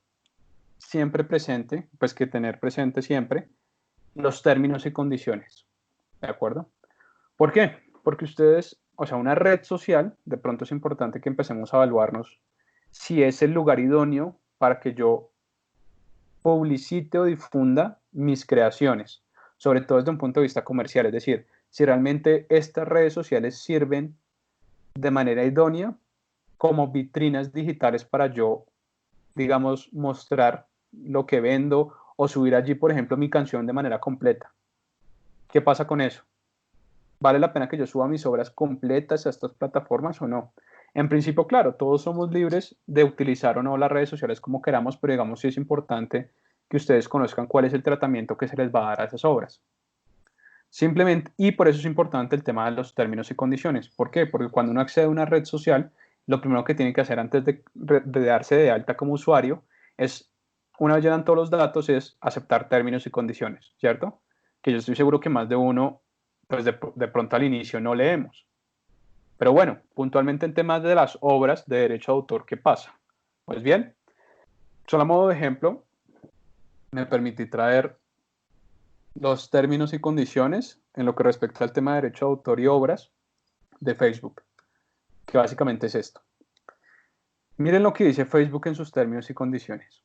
siempre presente, pues que tener presente siempre los términos y condiciones, ¿de acuerdo? ¿Por qué? Porque ustedes, o sea, una red social, de pronto es importante que empecemos a evaluarnos si es el lugar idóneo para que yo publicite o difunda mis creaciones, sobre todo desde un punto de vista comercial, es decir, si realmente estas redes sociales sirven de manera idónea como vitrinas digitales para yo, digamos, mostrar lo que vendo o subir allí, por ejemplo, mi canción de manera completa. ¿Qué pasa con eso? ¿Vale la pena que yo suba mis obras completas a estas plataformas o no? En principio, claro, todos somos libres de utilizar o no las redes sociales como queramos, pero digamos sí es importante que ustedes conozcan cuál es el tratamiento que se les va a dar a esas obras. Simplemente, y por eso es importante el tema de los términos y condiciones. ¿Por qué? Porque cuando uno accede a una red social, lo primero que tiene que hacer antes de darse de alta como usuario es, una vez llenan todos los datos, es aceptar términos y condiciones, ¿cierto? Que yo estoy seguro que más de uno, pues de pronto al inicio no leemos. Pero bueno, puntualmente en temas de las obras de derecho de autor, ¿qué pasa? Pues bien, solo a modo de ejemplo, me permití traer los términos y condiciones en lo que respecta al tema de derecho de autor y obras de Facebook, que básicamente es esto. Miren lo que dice Facebook en sus términos y condiciones.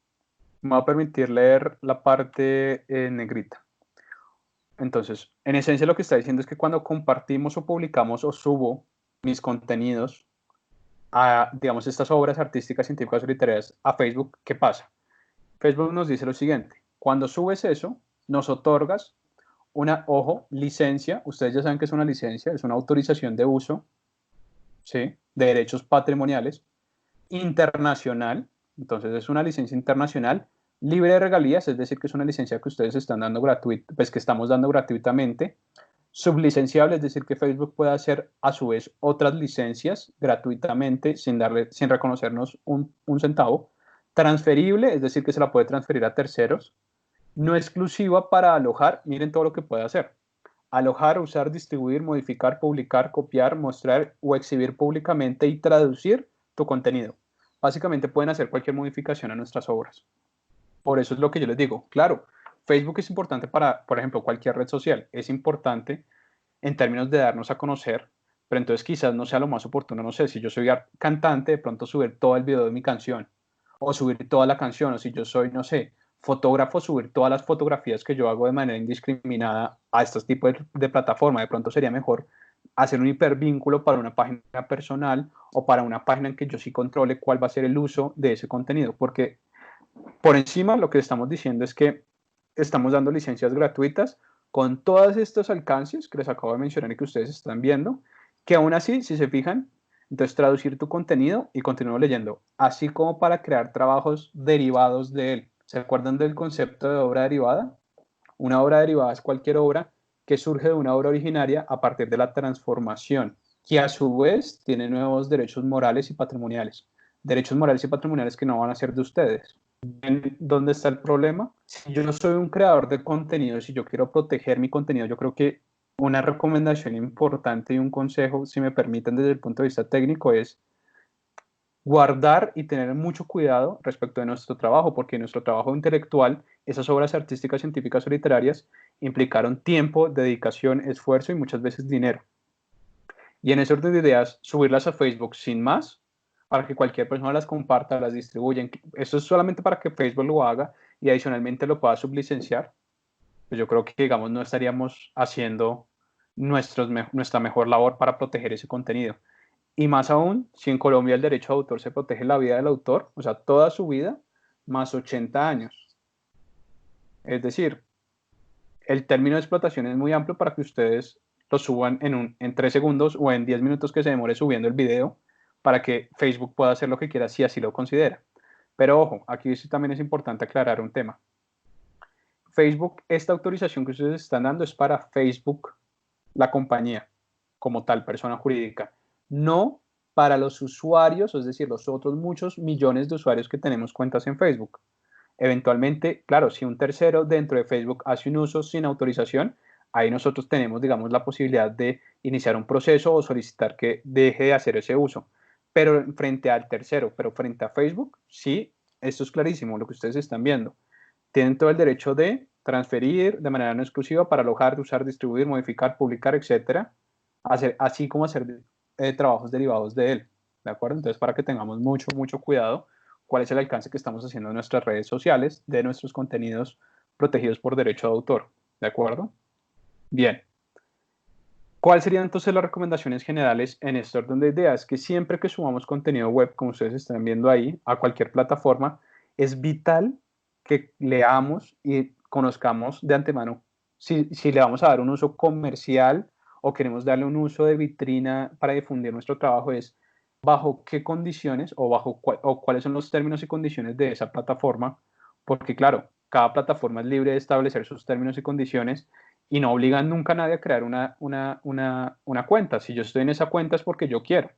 Me va a permitir leer la parte en negrita. Entonces, en esencia lo que está diciendo es que cuando compartimos o publicamos o subo mis contenidos a, digamos, estas obras artísticas, científicas o literarias a Facebook, ¿qué pasa? Facebook nos dice lo siguiente: cuando subes eso, nos otorgas una, ojo, licencia. Ustedes ya saben que es una licencia, es una autorización de uso, ¿sí?, de derechos patrimoniales internacional. Entonces es una licencia internacional libre de regalías, es decir, que es una licencia que ustedes están dando gratuita, pues que estamos dando gratuitamente. Sublicenciable, es decir, que Facebook puede hacer a su vez otras licencias gratuitamente sin reconocernos un centavo. Transferible, es decir, que se la puede transferir a terceros. No exclusiva para alojar, miren todo lo que puede hacer: alojar, usar, distribuir, modificar, publicar, copiar, mostrar o exhibir públicamente y traducir tu contenido. Básicamente pueden hacer cualquier modificación a nuestras obras. Por eso es lo que yo les digo. Claro, Facebook es importante para, por ejemplo, cualquier red social. Es importante en términos de darnos a conocer, pero entonces quizás no sea lo más oportuno, no sé, si yo soy cantante, de pronto subir todo el video de mi canción, o subir toda la canción, o si yo soy, no sé, fotógrafo, subir todas las fotografías que yo hago de manera indiscriminada a estos tipos de plataforma. De pronto sería mejor hacer un hipervínculo para una página personal o para una página en que yo sí controle cuál va a ser el uso de ese contenido, porque por encima lo que estamos diciendo es que estamos dando licencias gratuitas con todos estos alcances que les acabo de mencionar y que ustedes están viendo, que aún así, si se fijan, entonces traducir tu contenido, y continúo leyendo, así como para crear trabajos derivados de él. ¿Se acuerdan del concepto de obra derivada? Una obra derivada es cualquier obra que surge de una obra originaria a partir de la transformación, que a su vez tiene nuevos derechos morales y patrimoniales. Derechos morales y patrimoniales que no van a ser de ustedes. ¿Dónde está el problema? Si yo no soy un creador de contenido, si yo quiero proteger mi contenido, yo creo que una recomendación importante y un consejo, si me permiten desde el punto de vista técnico, es guardar y tener mucho cuidado respecto de nuestro trabajo, porque nuestro trabajo intelectual, esas obras artísticas, científicas o literarias, implicaron tiempo, dedicación, esfuerzo y muchas veces dinero. Y en ese orden de ideas, subirlas a Facebook sin más, para que cualquier persona las comparta, las distribuya. Esto es solamente para que Facebook lo haga y adicionalmente lo pueda sublicenciar. pues yo creo que, digamos, no estaríamos haciendo nuestra mejor labor para proteger ese contenido. Y más aún, si en Colombia el derecho de autor se protege la vida del autor, o sea, toda su vida, más 80 años. Es decir, el término de explotación es muy amplio para que ustedes lo suban en 3 segundos o en 10 minutos que se demore subiendo el video para que Facebook pueda hacer lo que quiera si así lo considera. Pero ojo, aquí sí también es importante aclarar un tema. Facebook, esta autorización que ustedes están dando es para Facebook, la compañía, como tal, persona jurídica, no para los usuarios, es decir, los otros muchos millones de usuarios que tenemos cuentas en Facebook. Eventualmente, claro, si un tercero dentro de Facebook hace un uso sin autorización, ahí nosotros tenemos, digamos, la posibilidad de iniciar un proceso o solicitar que deje de hacer ese uso. Pero frente al tercero, pero frente a Facebook, sí, esto es clarísimo, lo que ustedes están viendo. Tienen todo el derecho de transferir de manera no exclusiva para alojar, usar, distribuir, modificar, publicar, etcétera, así como hacer trabajos derivados de él. ¿De acuerdo? Entonces, para que tengamos mucho cuidado, cuál es el alcance que estamos haciendo en nuestras redes sociales de nuestros contenidos protegidos por derecho de autor. ¿De acuerdo? Bien. ¿Cuáles serían entonces las recomendaciones generales en este orden de ideas? Que siempre que subamos contenido web, como ustedes están viendo ahí, a cualquier plataforma, es vital que leamos y conozcamos de antemano si le vamos a dar un uso comercial o queremos darle un uso de vitrina para difundir nuestro trabajo, es bajo qué condiciones o cuáles son los términos y condiciones de esa plataforma, porque claro, cada plataforma es libre de establecer sus términos y condiciones y no obligan nunca a nadie a crear una cuenta. Si yo estoy en esa cuenta es porque yo quiero,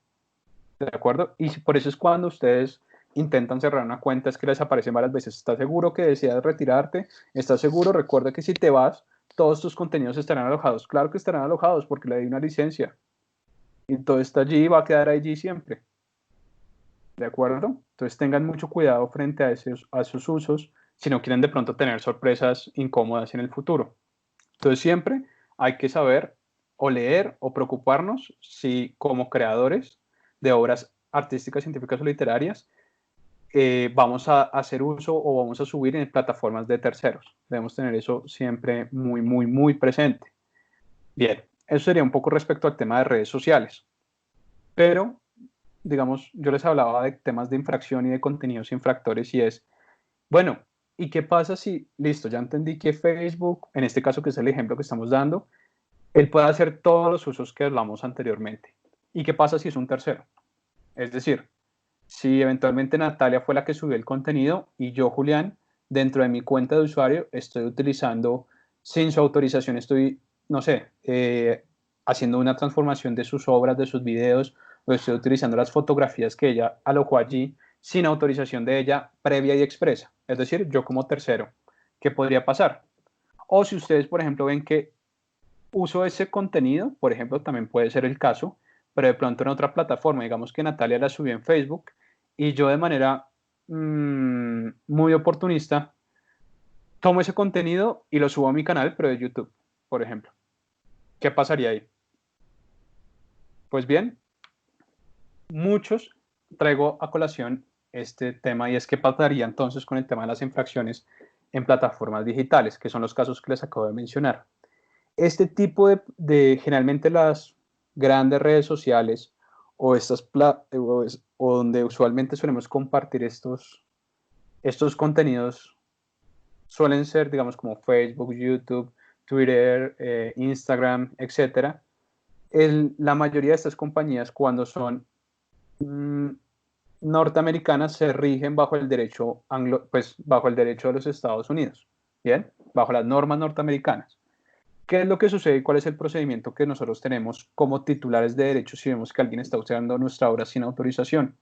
¿de acuerdo? Y por eso es cuando ustedes intentan cerrar una cuenta, es que les aparecen varias veces. ¿Estás seguro que deseas retirarte? ¿Estás seguro? Recuerda que si te vas, todos tus contenidos estarán alojados. Claro que estarán alojados porque le di una licencia. Y todo está allí y va a quedar allí siempre. ¿De acuerdo? Entonces tengan mucho cuidado frente a esos usos si no quieren de pronto tener sorpresas incómodas en el futuro. Entonces siempre hay que saber o leer o preocuparnos si como creadores de obras artísticas, científicas o literarias vamos a hacer uso o vamos a subir en plataformas de terceros. Debemos tener eso siempre muy presente. Bien, eso sería un poco respecto al tema de redes sociales. Pero, digamos, yo les hablaba de temas de infracción y de contenidos infractores y es, bueno, ¿y qué pasa si, listo, ya entendí que Facebook, en este caso que es el ejemplo que estamos dando, él puede hacer todos los usos que hablamos anteriormente? ¿Y qué pasa si es un tercero? Es decir, si eventualmente Natalia fue la que subió el contenido y yo, Julián, dentro de mi cuenta de usuario, estoy utilizando, sin su autorización, estoy, no sé, haciendo una transformación de sus obras, de sus videos, o estoy utilizando las fotografías que ella alojó allí sin autorización de ella previa y expresa. Es decir, yo como tercero, ¿qué podría pasar? O si ustedes, por ejemplo, ven que uso ese contenido, por ejemplo, también puede ser el caso, pero de pronto en otra plataforma, digamos que Natalia la subió en Facebook y yo de manera muy oportunista tomo ese contenido y lo subo a mi canal, pero de YouTube, por ejemplo. ¿Qué pasaría ahí? Pues bien, muchos traigo a colación este tema y es qué pasaría entonces con el tema de las infracciones en plataformas digitales, que son los casos que les acabo de mencionar. Este tipo generalmente las grandes redes sociales o o donde usualmente solemos compartir estos contenidos suelen ser, digamos, como Facebook, YouTube, Twitter, Instagram, etcétera. La mayoría de estas compañías, cuando son norteamericanas, se rigen bajo el derecho pues bajo el derecho de los Estados Unidos, ¿bien? Bajo las normas norteamericanas. ¿Qué es lo que sucede y cuál es el procedimiento que nosotros tenemos como titulares de derechos si vemos que alguien está usando nuestra obra sin autorización?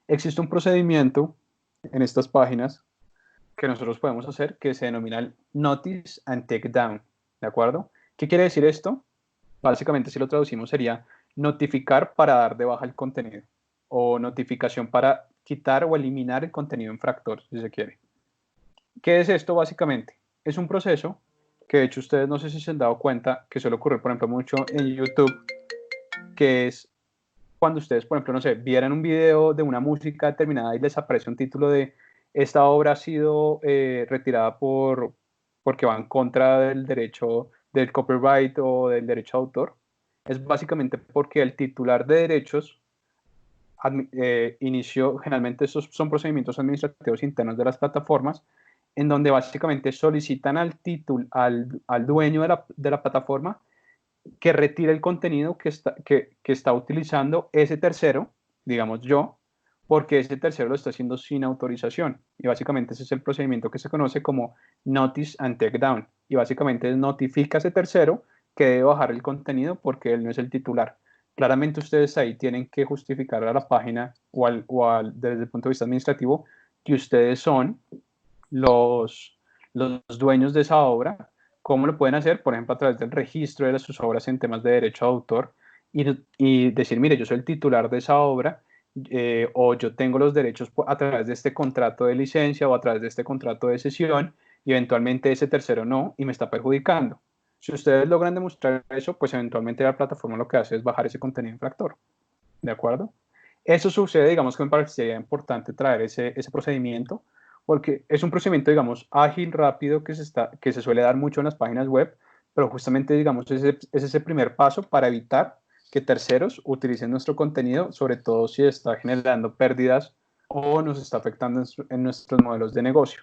Existe un procedimiento en estas páginas que nosotros podemos hacer que se denomina el Notice and Take Down, ¿de acuerdo? ¿Qué quiere decir esto? Básicamente, si lo traducimos, sería notificar para dar de baja el contenido o notificación para quitar o eliminar el contenido infractor, si se quiere. ¿Qué es esto básicamente? Es un proceso que de hecho ustedes no sé si se han dado cuenta que suele ocurrir, por ejemplo, mucho en YouTube, que es cuando ustedes, por ejemplo, no sé, vieran un video de una música determinada y les aparece un título de esta obra ha sido retirada por porque va en contra del derecho del copyright o del derecho de autor, es básicamente porque el titular de derechos inició, generalmente esos son procedimientos administrativos internos de las plataformas, en donde básicamente solicitan al dueño de la plataforma que retire el contenido que está utilizando ese tercero, digamos yo, porque ese tercero lo está haciendo sin autorización. Y básicamente ese es el procedimiento que se conoce como Notice and Takedown. Y básicamente notifica a ese tercero que debe bajar el contenido porque él no es el titular. Claramente ustedes ahí tienen que justificar a la página desde el punto de vista administrativo que ustedes son los, los dueños de esa obra. ¿Cómo lo pueden hacer? Por ejemplo, a través del registro de sus obras en temas de derecho de autor y decir, mire, yo soy el titular de esa obra, o yo tengo los derechos a través de este contrato de licencia o a través de este contrato de cesión, y eventualmente ese tercero no, y me está perjudicando. Si ustedes logran demostrar eso, pues eventualmente la plataforma lo que hace es bajar ese contenido infractor. ¿De acuerdo? Eso sucede, digamos que me parecería importante traer ese procedimiento, porque es un procedimiento, digamos, ágil, rápido, que se suele dar mucho en las páginas web, pero justamente, digamos, es ese primer paso para evitar que terceros utilicen nuestro contenido, sobre todo si está generando pérdidas o nos está afectando en nuestros modelos de negocio.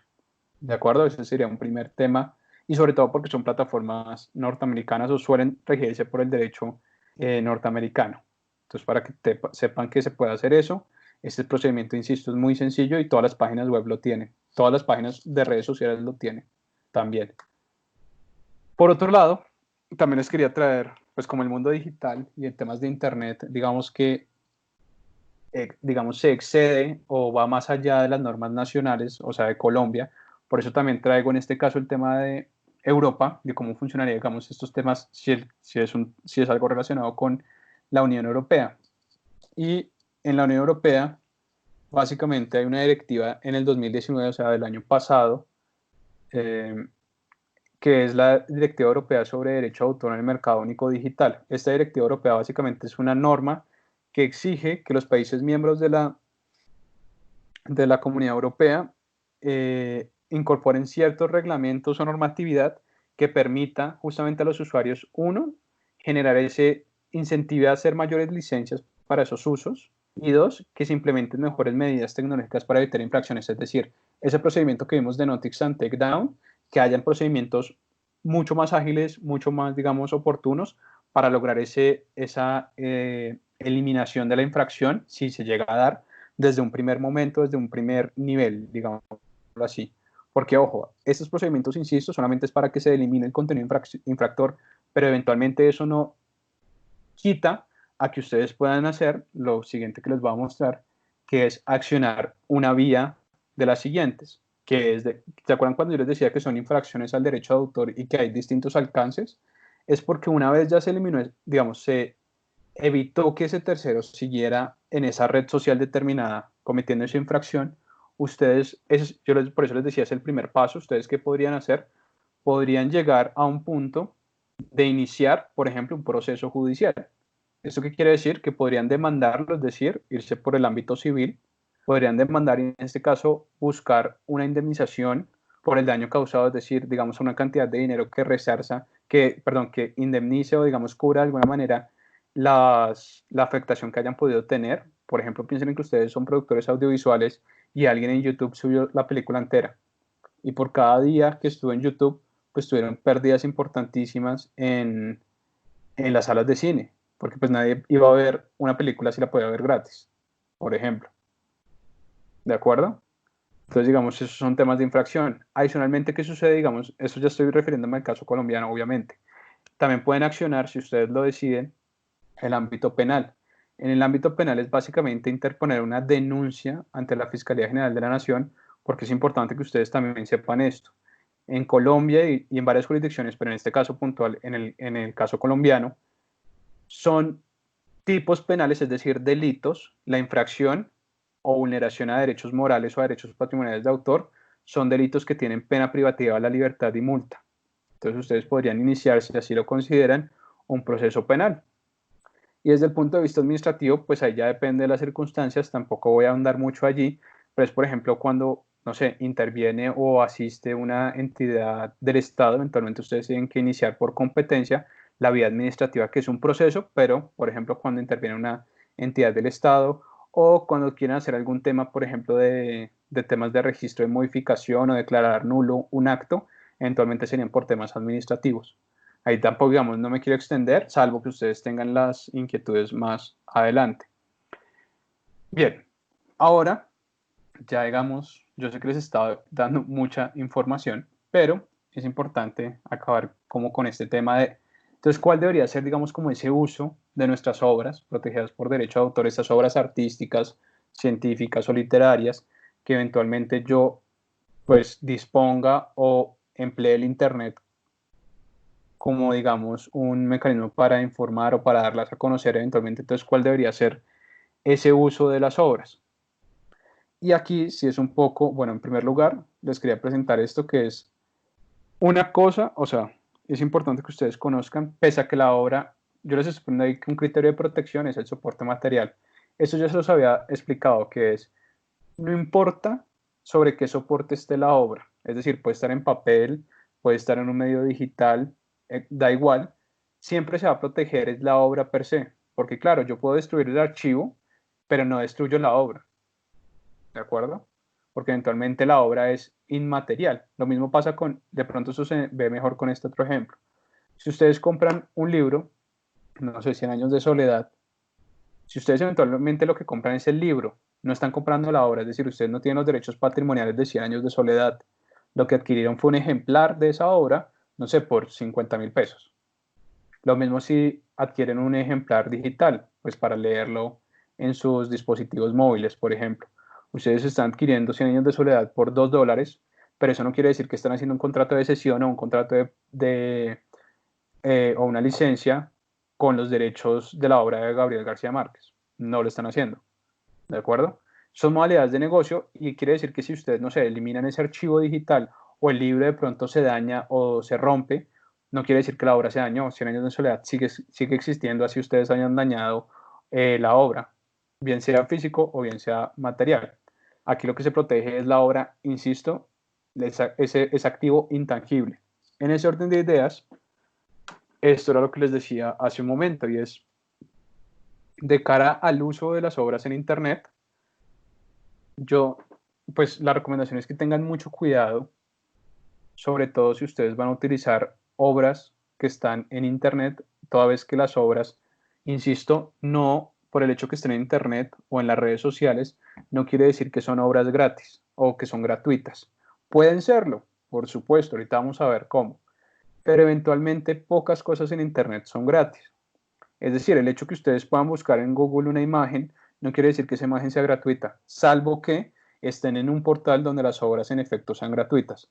¿De acuerdo? Ese sería un primer tema, y sobre todo porque son plataformas norteamericanas o suelen regirse por el derecho norteamericano. Entonces, para que sepan que se puede hacer eso, este procedimiento, insisto, es muy sencillo y todas las páginas web lo tienen. Todas las páginas de redes sociales lo tienen también. Por otro lado, también les quería traer, pues como el mundo digital y en temas de Internet, digamos que digamos, se excede o va más allá de las normas nacionales, o sea, de Colombia. Por eso también traigo en este caso el tema de Europa, de cómo funcionaría, digamos, estos temas, si es algo relacionado con la Unión Europea. Y en la Unión Europea, básicamente hay una directiva en el 2019, o sea, del año pasado, que es la Directiva Europea sobre Derecho de Autor en el Mercado Único Digital. Esta Directiva Europea básicamente es una norma que exige que los países miembros de la Comunidad Europea incorporen ciertos reglamentos o normatividad que permita justamente a los usuarios, uno, generar ese incentivo a hacer mayores licencias para esos usos, y dos, que se implementen mejores medidas tecnológicas para evitar infracciones, es decir, ese procedimiento que vimos de Notice and Takedown, que hayan procedimientos mucho más ágiles, mucho más, digamos, oportunos para lograr esa eliminación de la infracción, si se llega a dar, desde un primer momento, desde un primer nivel, digámoslo así. Porque, ojo, estos procedimientos, insisto, solamente es para que se elimine el contenido infractor, pero eventualmente eso no quita a que ustedes puedan hacer lo siguiente que les voy a mostrar, que es accionar una vía de las siguientes, que es ¿se acuerdan cuando yo les decía que son infracciones al derecho de autor y que hay distintos alcances? Es porque una vez ya se eliminó, digamos, se evitó que ese tercero siguiera en esa red social determinada cometiendo esa infracción. Ustedes, por eso les decía, es el primer paso. ¿Ustedes qué podrían hacer? Podrían llegar a un punto de iniciar, por ejemplo, un proceso judicial. ¿Esto qué quiere decir? Que podrían demandarlo, es decir, irse por el ámbito civil, podrían demandar y en este caso buscar una indemnización por el daño causado, es decir, digamos una cantidad de dinero que que indemnice o digamos cubra de alguna manera la afectación que hayan podido tener. Por ejemplo, piensen en que ustedes son productores audiovisuales y alguien en YouTube subió la película entera, y por cada día que estuvo en YouTube, pues tuvieron pérdidas importantísimas en las salas de cine, porque pues nadie iba a ver una película si la podía ver gratis, por ejemplo. ¿De acuerdo? Entonces, digamos, esos son temas de infracción. Adicionalmente, ¿qué sucede? Digamos, eso ya estoy refiriéndome al caso colombiano, obviamente. También pueden accionar, si ustedes lo deciden, el ámbito penal. En el ámbito penal es básicamente interponer una denuncia ante la Fiscalía General de la Nación, porque es importante que ustedes también sepan esto. En Colombia y en varias jurisdicciones, pero en este caso puntual, en el caso colombiano, son tipos penales, es decir, delitos, la infracción o vulneración a derechos morales o a derechos patrimoniales de autor, son delitos que tienen pena privativa de la libertad y multa. Entonces ustedes podrían iniciar, si así lo consideran, un proceso penal. Y desde el punto de vista administrativo, pues ahí ya depende de las circunstancias, tampoco voy a ahondar mucho allí, pero es por ejemplo cuando no sé, interviene o asiste una entidad del Estado, eventualmente ustedes tienen que iniciar por competencia la vía administrativa, que es un proceso, pero, por ejemplo, cuando interviene una entidad del Estado o cuando quieren hacer algún tema, por ejemplo, de temas de registro de modificación o declarar nulo un acto, eventualmente serían por temas administrativos. Ahí tampoco, digamos, no me quiero extender, salvo que ustedes tengan las inquietudes más adelante. Bien, ahora ya digamos, yo sé que les estaba dando mucha información, pero es importante acabar como con este tema de, entonces, ¿cuál debería ser, digamos, como ese uso de nuestras obras protegidas por derecho de autor, esas obras artísticas, científicas o literarias, que eventualmente yo, pues, disponga o emplee el Internet como, digamos, un mecanismo para informar o para darlas a conocer eventualmente? Entonces, ¿cuál debería ser ese uso de las obras? Y aquí sí es un poco, bueno, en primer lugar, les quería presentar esto que es una cosa, o sea, es importante que ustedes conozcan, pese a que la obra, yo les explico ahí que un criterio de protección es el soporte material. Eso ya se los había explicado, que es, no importa sobre qué soporte esté la obra, es decir, puede estar en papel, puede estar en un medio digital, da igual, siempre se va a proteger es la obra per se, porque claro, yo puedo destruir el archivo, pero no destruyo la obra. ¿De acuerdo? Porque eventualmente la obra es inmaterial. Lo mismo pasa con, de pronto eso se ve mejor con este otro ejemplo. Si ustedes compran un libro, no sé, 100 años de soledad, si ustedes eventualmente lo que compran es el libro, no están comprando la obra, es decir, ustedes no tienen los derechos patrimoniales de 100 años de soledad, lo que adquirieron fue un ejemplar de esa obra, no sé, por 50.000 pesos. Lo mismo si adquieren un ejemplar digital, pues para leerlo en sus dispositivos móviles, por ejemplo. Ustedes están adquiriendo 100 años de soledad por $2, pero eso no quiere decir que están haciendo un contrato de cesión o un contrato o una licencia con los derechos de la obra de Gabriel García Márquez. No lo están haciendo, ¿de acuerdo? Son modalidades de negocio y quiere decir que si ustedes, no sé, eliminan ese archivo digital o el libro de pronto se daña o se rompe, no quiere decir que la obra se dañó. 100 años de soledad sigue existiendo así ustedes hayan dañado la obra, bien sea físico o bien sea material. Aquí lo que se protege es la obra, insisto, ese activo intangible. En ese orden de ideas, esto era lo que les decía hace un momento y es de cara al uso de las obras en Internet, yo, pues la recomendación es que tengan mucho cuidado, sobre todo si ustedes van a utilizar obras que están en Internet, toda vez que las obras, insisto, no por el hecho que estén en Internet o en las redes sociales, no quiere decir que son obras gratis o que son gratuitas. Pueden serlo, por supuesto, ahorita vamos a ver cómo, pero eventualmente pocas cosas en Internet son gratis. Es decir, el hecho que ustedes puedan buscar en Google una imagen no quiere decir que esa imagen sea gratuita, salvo que estén en un portal donde las obras en efecto sean gratuitas.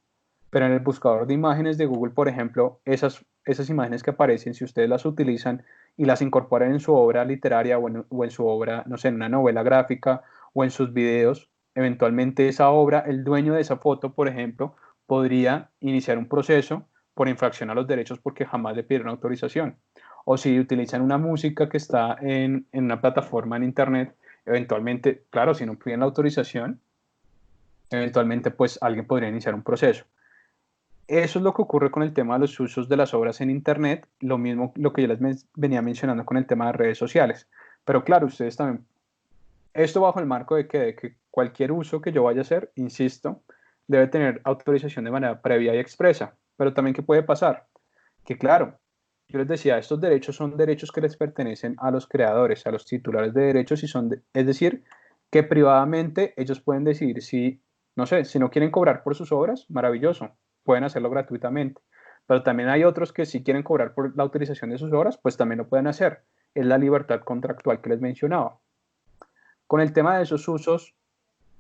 Pero en el buscador de imágenes de Google, por ejemplo, esas imágenes que aparecen, si ustedes las utilizan y las incorporan en su obra literaria o en su obra, no sé, en una novela gráfica o en sus videos, eventualmente esa obra, el dueño de esa foto, por ejemplo, podría iniciar un proceso por infracción a los derechos porque jamás le pidieron autorización. O si utilizan una música que está en una plataforma en Internet, eventualmente, claro, si no piden la autorización, eventualmente pues alguien podría iniciar un proceso. Eso es lo que ocurre con el tema de los usos de las obras en Internet, lo mismo lo que yo les venía mencionando con el tema de redes sociales. Pero claro, ustedes también, esto bajo el marco de que cualquier uso que yo vaya a hacer, insisto, debe tener autorización de manera previa y expresa. Pero también, ¿qué puede pasar? Que claro, yo les decía, estos derechos son derechos que les pertenecen a los creadores, a los titulares de derechos, y es decir, que privadamente ellos pueden decidir si, no sé, si no quieren cobrar por sus obras, maravilloso, pueden hacerlo gratuitamente. Pero también hay otros que si quieren cobrar por la utilización de sus obras, pues también lo pueden hacer. Es la libertad contractual que les mencionaba. Con el tema de esos usos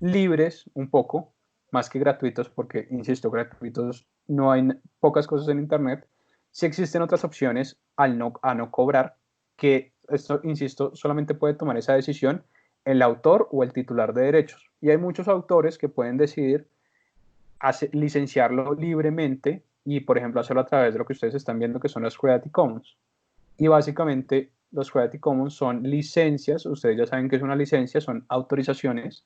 libres, un poco, más que gratuitos, porque, insisto, gratuitos no hay pocas cosas en Internet, sí existen otras opciones a no cobrar, que esto, insisto, solamente puede tomar esa decisión el autor o el titular de derechos. Y hay muchos autores que pueden decidir licenciarlo libremente y, por ejemplo, hacerlo a través de lo que ustedes están viendo, que son las Creative Commons. Y básicamente los Creative Commons son licencias, ustedes ya saben que es una licencia, son autorizaciones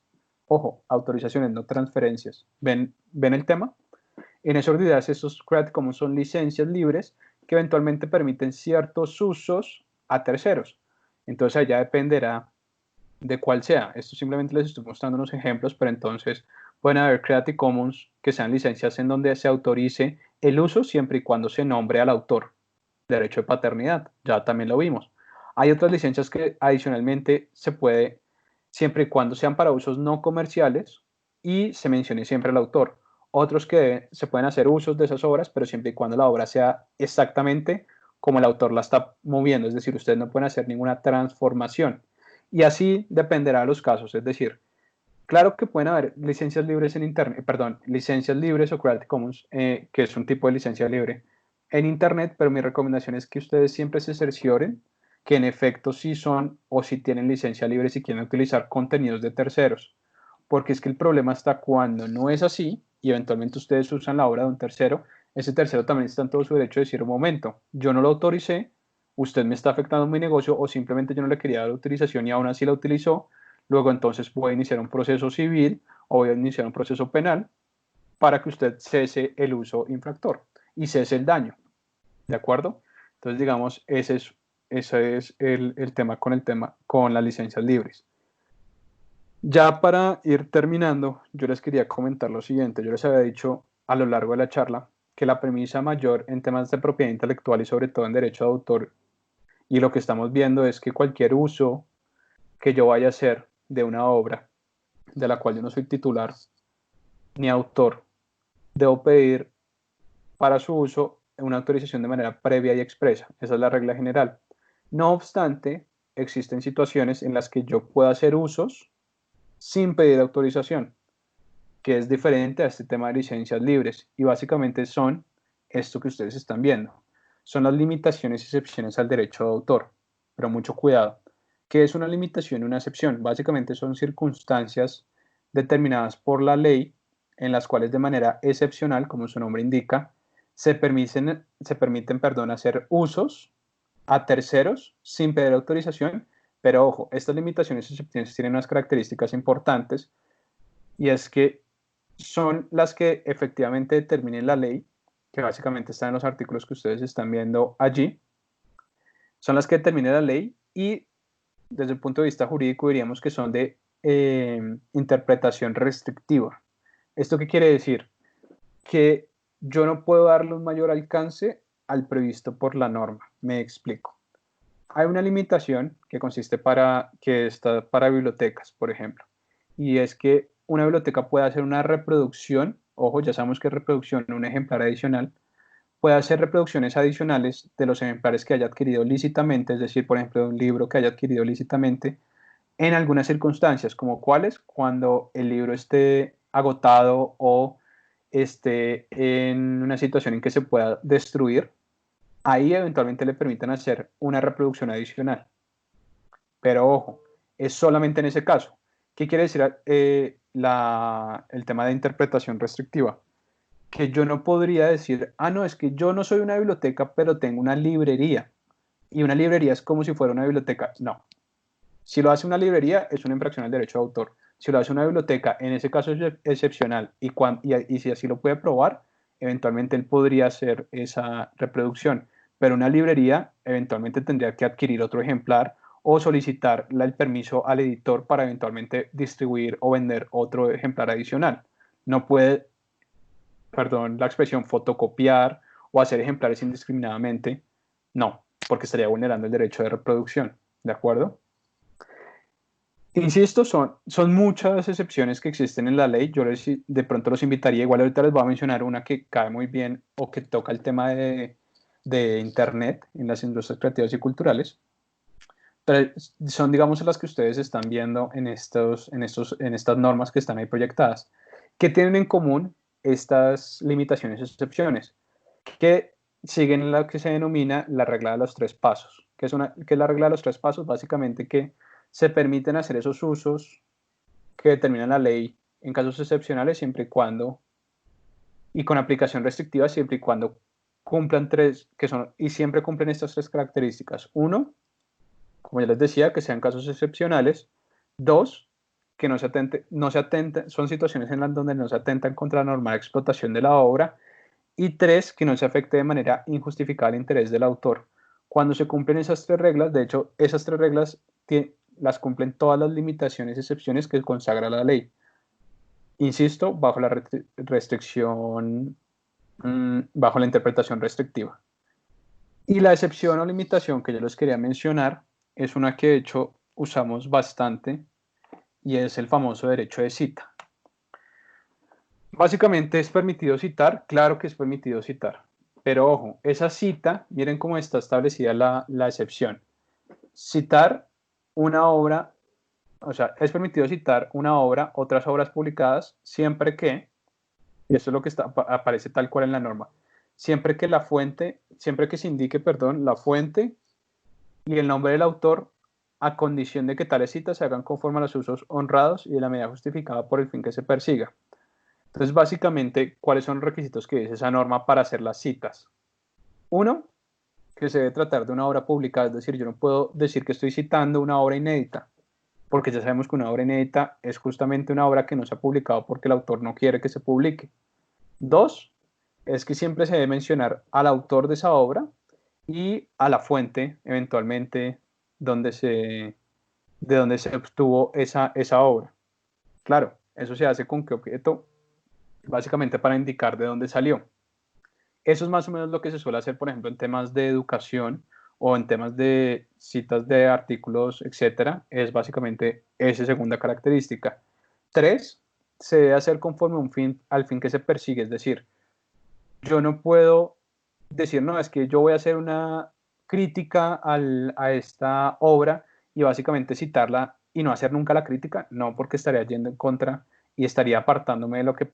Ojo, autorizaciones, no transferencias. ¿Ven el tema? En esos días, estos Creative Commons son licencias libres que eventualmente permiten ciertos usos a terceros. Entonces allá dependerá de cuál sea. Esto simplemente les estoy mostrando unos ejemplos, pero entonces pueden haber Creative Commons que sean licencias en donde se autorice el uso siempre y cuando se nombre al autor. Derecho de paternidad, ya también lo vimos. Hay otras licencias que adicionalmente se puede, siempre y cuando sean para usos no comerciales y se mencione siempre el autor. Otros que se pueden hacer usos de esas obras, pero siempre y cuando la obra sea exactamente como el autor la está moviendo, es decir, ustedes no pueden hacer ninguna transformación. Y así dependerá de los casos, es decir, claro que pueden haber licencias libres en Internet, perdón, licencias libres o Creative Commons, que es un tipo de licencia libre en Internet, pero mi recomendación es que ustedes siempre se cercioren que en efecto sí son o si tienen licencia libre si quieren utilizar contenidos de terceros, porque es que el problema está cuando no es así y eventualmente ustedes usan la obra de un tercero, ese tercero también está en todo su derecho de decir un momento, yo no lo autoricé, usted me está afectando mi negocio o simplemente yo no le quería dar autorización y aún así la utilizó. Luego entonces voy a iniciar un proceso civil o voy a iniciar un proceso penal para que usted cese el uso infractor y cese el daño. ¿De acuerdo? Entonces, digamos, ese es el tema con las licencias libres. Ya para ir terminando, yo les quería comentar lo siguiente. Yo les había dicho a lo largo de la charla que la premisa mayor en temas de propiedad intelectual y sobre todo en derecho de autor y lo que estamos viendo es que cualquier uso que yo vaya a hacer de una obra de la cual yo no soy titular ni autor, debo pedir para su uso una autorización de manera previa y expresa. Esa es la regla general. No obstante, existen situaciones en las que yo puedo hacer usos sin pedir autorización, que es diferente a este tema de licencias libres y básicamente son esto que ustedes están viendo. Son las limitaciones y excepciones al derecho de autor, pero mucho cuidado. ¿Qué es una limitación y una excepción? Básicamente son circunstancias determinadas por la ley en las cuales de manera excepcional, como su nombre indica, se permiten hacer usos a terceros sin pedir autorización, pero ojo, estas limitaciones y excepciones tienen unas características importantes y es que son las que efectivamente determinen la ley, que básicamente están en los artículos que ustedes están viendo allí, son las que determinen la ley y desde el punto de vista jurídico diríamos que son de interpretación restrictiva. ¿Esto qué quiere decir? Que yo no puedo darle un mayor alcance al previsto por la norma. Me explico. Hay una limitación que que está para bibliotecas, por ejemplo, y es que una biblioteca puede hacer una reproducción, ojo, ya sabemos que es reproducción, un ejemplar adicional, puede hacer reproducciones adicionales de los ejemplares que haya adquirido lícitamente, es decir, por ejemplo, de un libro que haya adquirido lícitamente, en algunas circunstancias, como cuáles, cuando el libro esté agotado o esté en una situación en que se pueda destruir, ahí eventualmente le permiten hacer una reproducción adicional. Pero ojo, es solamente en ese caso. ¿Qué quiere decir el tema de interpretación restrictiva? Que yo no podría decir, no, es que yo no soy una biblioteca, pero tengo una librería. Y una librería es como si fuera una biblioteca. No. Si lo hace una librería, es una infracción al derecho de autor. Si lo hace una biblioteca, en ese caso es excepcional. Y si así lo puede probar, eventualmente él podría hacer esa reproducción. Pero una librería eventualmente tendría que adquirir otro ejemplar o solicitar el permiso al editor para eventualmente distribuir o vender otro ejemplar adicional. No puede, perdón, la expresión fotocopiar o hacer ejemplares indiscriminadamente. No, porque estaría vulnerando el derecho de reproducción. ¿De acuerdo? Insisto, son muchas excepciones que existen en la ley. Yo de pronto los invitaría, igual ahorita les voy a mencionar una que cae muy bien o que toca el tema de Internet en las industrias creativas y culturales. Pero son, digamos, las que ustedes están viendo en estas normas que están ahí proyectadas. ¿Qué tienen en común estas limitaciones y excepciones? Que siguen lo que se denomina la regla de los tres pasos. ¿Qué es la regla de los tres pasos? Básicamente que se permiten hacer esos usos que determina la ley en casos excepcionales siempre y cuando, y con aplicación restrictiva siempre y cuando cumplan y siempre cumplen estas tres características. Uno, como ya les decía, que sean casos excepcionales. Dos, que son situaciones en las donde no se atentan contra la normal explotación de la obra, y 3, que no se afecte de manera injustificada el interés del autor. Cuando se cumplen esas 3 reglas, de hecho, esas 3 reglas las cumplen todas las limitaciones y excepciones que consagra la ley. Insisto, bajo la restricción, bajo la interpretación restrictiva. Y la excepción o limitación que yo les quería mencionar es una que de hecho usamos bastante, y es el famoso derecho de cita. Básicamente, ¿es permitido citar? Claro que es permitido citar. Pero ojo, esa cita, miren cómo está establecida la excepción. Citar una obra, o sea, es permitido citar una obra, otras obras publicadas, siempre que, y eso es lo que aparece tal cual en la norma, siempre que se indique, la fuente y el nombre del autor, a condición de que tales citas se hagan conforme a los usos honrados y de la medida justificada por el fin que se persiga. Entonces, básicamente, ¿cuáles son los requisitos que dice esa norma para hacer las citas? 1, que se debe tratar de una obra publicada, es decir, yo no puedo decir que estoy citando una obra inédita, porque ya sabemos que una obra inédita es justamente una obra que no se ha publicado porque el autor no quiere que se publique. 2, es que siempre se debe mencionar al autor de esa obra y a la fuente, eventualmente, de donde se obtuvo esa obra. Claro, eso se hace con qué objeto, básicamente para indicar de dónde salió. Eso es más o menos lo que se suele hacer, por ejemplo, en temas de educación o en temas de citas de artículos, etcétera. Es básicamente esa segunda característica. 3, se debe hacer conforme al fin que se persigue, es decir, yo no puedo decir, no, es que yo voy a hacer una crítica a esta obra y básicamente citarla y no hacer nunca la crítica, no, porque estaría yendo en contra y estaría apartándome de lo que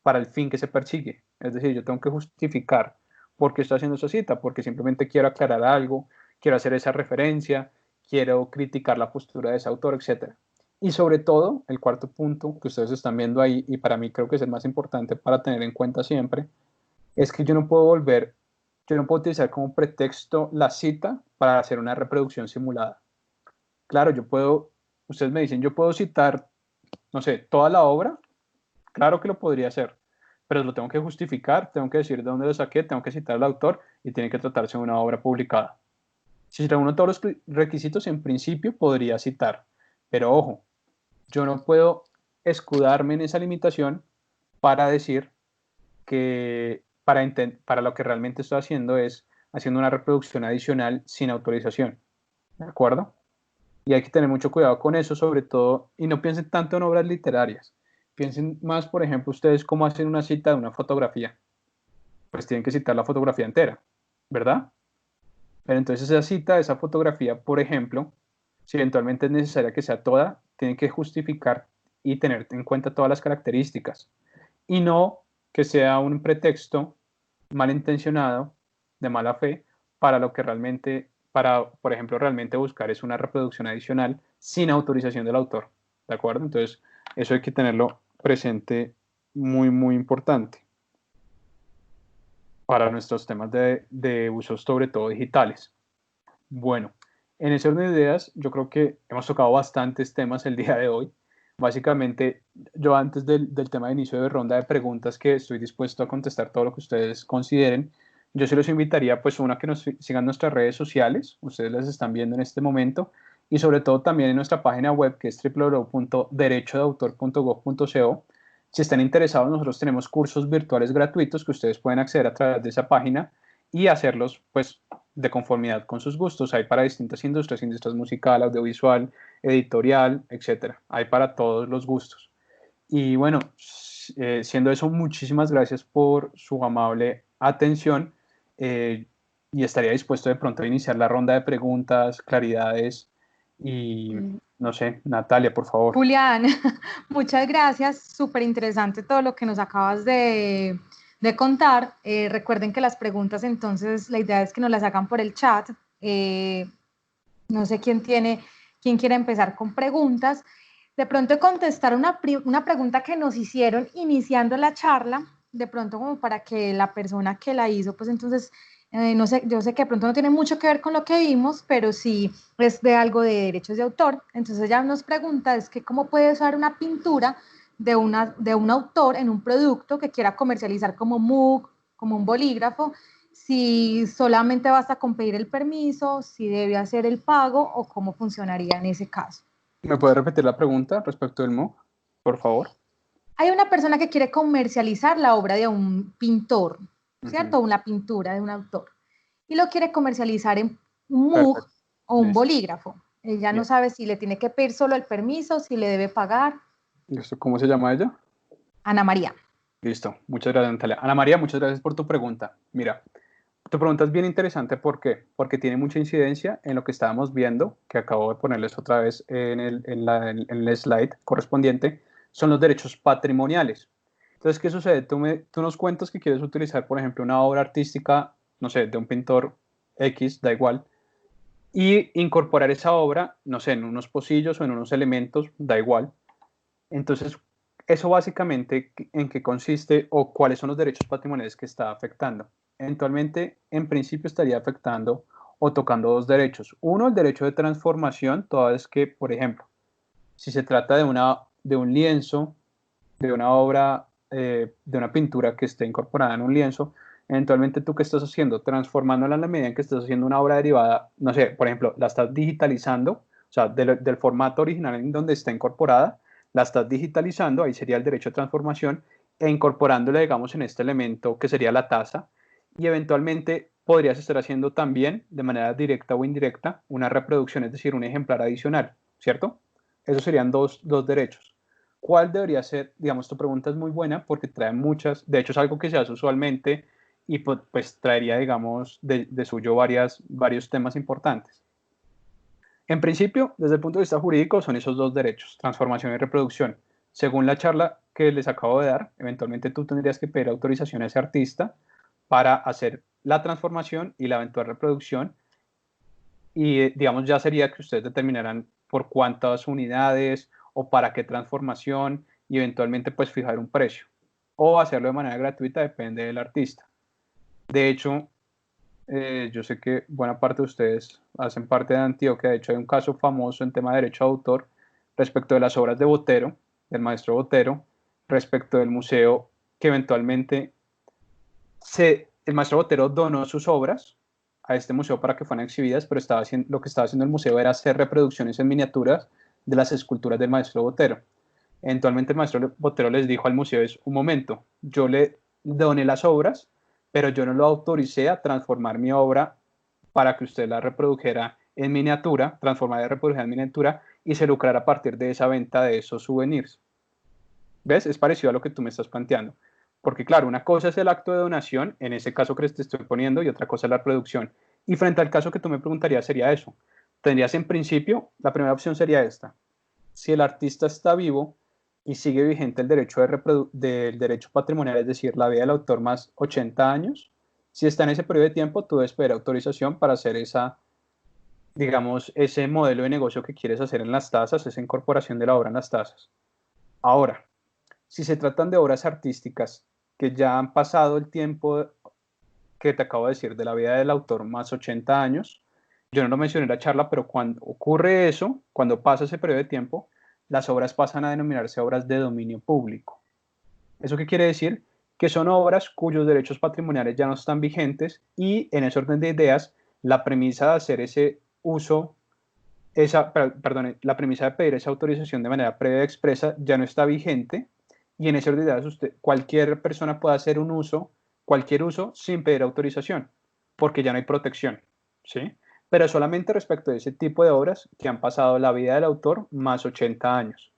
para el fin que se persigue. Es decir, yo tengo que justificar por qué estoy haciendo esa cita, porque simplemente quiero aclarar algo, quiero hacer esa referencia, quiero criticar la postura de ese autor, etc. Y sobre todo, el cuarto punto que ustedes están viendo ahí, y para mí creo que es el más importante para tener en cuenta siempre, es que yo no puedo utilizar como pretexto la cita para hacer una reproducción simulada. Claro, ustedes me dicen, yo puedo citar, no sé, toda la obra. Claro que lo podría hacer, pero lo tengo que justificar, tengo que decir de dónde lo saqué, tengo que citar al autor y tiene que tratarse de una obra publicada. Si reúno todos los requisitos, en principio podría citar, pero ojo, yo no puedo escudarme en esa limitación para decir que para lo que realmente estoy haciendo es haciendo una reproducción adicional sin autorización. ¿De acuerdo? Y hay que tener mucho cuidado con eso, sobre todo, y no piensen tanto en obras literarias. Piensen más, por ejemplo, ustedes cómo hacen una cita de una fotografía. Pues tienen que citar la fotografía entera, ¿verdad? Pero entonces esa cita, esa fotografía, por ejemplo, si eventualmente es necesaria que sea toda, tienen que justificar y tener en cuenta todas las características. Y no que sea un pretexto malintencionado, de mala fe, para lo que realmente, por ejemplo, realmente buscar es una reproducción adicional sin autorización del autor. ¿De acuerdo? Entonces, eso hay que tenerlo presente, muy, muy importante para nuestros temas de usos, sobre todo digitales. Bueno, en ese orden de ideas, yo creo que hemos tocado bastantes temas el día de hoy. Básicamente, yo antes del tema de inicio de ronda de preguntas, que estoy dispuesto a contestar todo lo que ustedes consideren, yo sí los invitaría, pues, a que nos sigan nuestras redes sociales, ustedes las están viendo en este momento, y sobre todo también en nuestra página web, que es www.derechodeautor.gov.co. Si están interesados, nosotros tenemos cursos virtuales gratuitos que ustedes pueden acceder a través de esa página y hacerlos, pues, de conformidad con sus gustos. Hay para distintas industrias musical, audiovisual, editorial, etcétera. Hay para todos los gustos. Y bueno, siendo eso, muchísimas gracias por su amable atención, y estaría dispuesto de pronto a iniciar la ronda de preguntas, claridades y no sé, Natalia, por favor. Julián, muchas gracias, súper interesante todo lo que nos acabas de contar. Recuerden que las preguntas, entonces, la idea es que nos las hagan por el chat. No sé quién quiere empezar con preguntas. De pronto contestar una pregunta que nos hicieron iniciando la charla, de pronto como para que la persona que la hizo, pues entonces No sé, yo sé que de pronto no tiene mucho que ver con lo que vimos, pero sí es de algo de derechos de autor. Entonces ella nos pregunta es que cómo puede usar una pintura de un autor en un producto que quiera comercializar como MOOC, como un bolígrafo, si solamente basta con pedir el permiso, si debe hacer el pago o cómo funcionaría en ese caso. ¿Me puede repetir la pregunta respecto del MOOC, por favor? Hay una persona que quiere comercializar la obra de un pintor, ¿cierto? Ujú. Una pintura de un autor. Y lo quiere comercializar en un MOOC Perfecto, o un listo. bolígrafo. Ella no Bien. sabe si le tiene que pedir solo el permiso, si le debe pagar. Listo. ¿Cómo se llama ella? Ana María. Listo. Muchas gracias, Natalia. Ana María, muchas gracias por tu pregunta. Mira, tu pregunta es bien interesante. ¿Por qué? Porque tiene mucha incidencia en lo que estábamos viendo, que acabo de ponerles otra vez en el slide correspondiente, son los derechos patrimoniales. Entonces, ¿qué sucede? Tú nos cuentas que quieres utilizar, por ejemplo, una obra artística, no sé, de un pintor X, da igual, y incorporar esa obra, no sé, en unos pocillos o en unos elementos, da igual. Entonces, eso básicamente en qué consiste o cuáles son los derechos patrimoniales que está afectando. Eventualmente, en principio estaría afectando o tocando dos derechos. Uno, el derecho de transformación, toda vez que, por ejemplo, si se trata de un lienzo, de una obra, de una pintura que esté incorporada en un lienzo, eventualmente tú qué estás haciendo, transformándola en la medida en que estás haciendo una obra derivada, no sé, por ejemplo, la estás digitalizando, o sea, del formato original en donde está incorporada, la estás digitalizando, ahí sería el derecho de transformación, e incorporándola, digamos, en este elemento que sería la taza, y eventualmente podrías estar haciendo también, de manera directa o indirecta, una reproducción, es decir, un ejemplar adicional, ¿cierto? Esos serían dos derechos. ¿Cuál debería ser? Digamos, tu pregunta es muy buena porque trae muchas, de hecho es algo que se hace usualmente y pues traería, digamos, de suyo varios temas importantes. En principio, desde el punto de vista jurídico, son esos dos derechos, transformación y reproducción. Según la charla que les acabo de dar, eventualmente tú tendrías que pedir autorización a ese artista para hacer la transformación y la eventual reproducción y digamos ya sería que ustedes determinarán por cuántas unidades o para qué transformación y eventualmente pues fijar un precio o hacerlo de manera gratuita, depende del artista. De hecho, yo sé que buena parte de ustedes hacen parte de Antioquia, de hecho hay un caso famoso en tema de derecho de autor respecto de las obras de Botero, del maestro Botero, respecto del museo que eventualmente el maestro Botero donó sus obras a este museo para que fueran exhibidas, pero lo que estaba haciendo el museo era hacer reproducciones en miniaturas de las esculturas del maestro Botero. Eventualmente el maestro Botero les dijo al museo, un momento, yo le doné las obras, pero yo no lo autoricé a transformar mi obra para que usted la reprodujera en miniatura, transformar y reproducir en miniatura y se lucrara a partir de esa venta de esos souvenirs. ¿Ves? Es parecido a lo que tú me estás planteando. Porque claro, una cosa es el acto de donación, en ese caso que te estoy poniendo, y otra cosa es la producción. Y frente al caso que tú me preguntarías sería eso. Tendrías en principio, la primera opción sería esta. Si el artista está vivo y sigue vigente el derecho del derecho patrimonial, es decir, la vida del autor más 80 años, si está en ese periodo de tiempo, tú debes pedir autorización para hacer digamos, ese modelo de negocio que quieres hacer en las tasas, esa incorporación de la obra en las tasas. Ahora, si se tratan de obras artísticas que ya han pasado el tiempo que te acabo de decir de la vida del autor más 80 años, yo no lo mencioné en la charla, pero cuando ocurre eso, cuando pasa ese periodo de tiempo, las obras pasan a denominarse obras de dominio público. ¿Eso qué quiere decir? Que son obras cuyos derechos patrimoniales ya no están vigentes y en ese orden de ideas, la premisa de hacer ese uso, la premisa de pedir esa autorización de manera previa expresa ya no está vigente y en ese orden de ideas cualquier persona puede hacer cualquier uso sin pedir autorización, porque ya no hay protección, ¿sí? Pero solamente respecto de ese tipo de obras que han pasado la vida del autor más 80 años.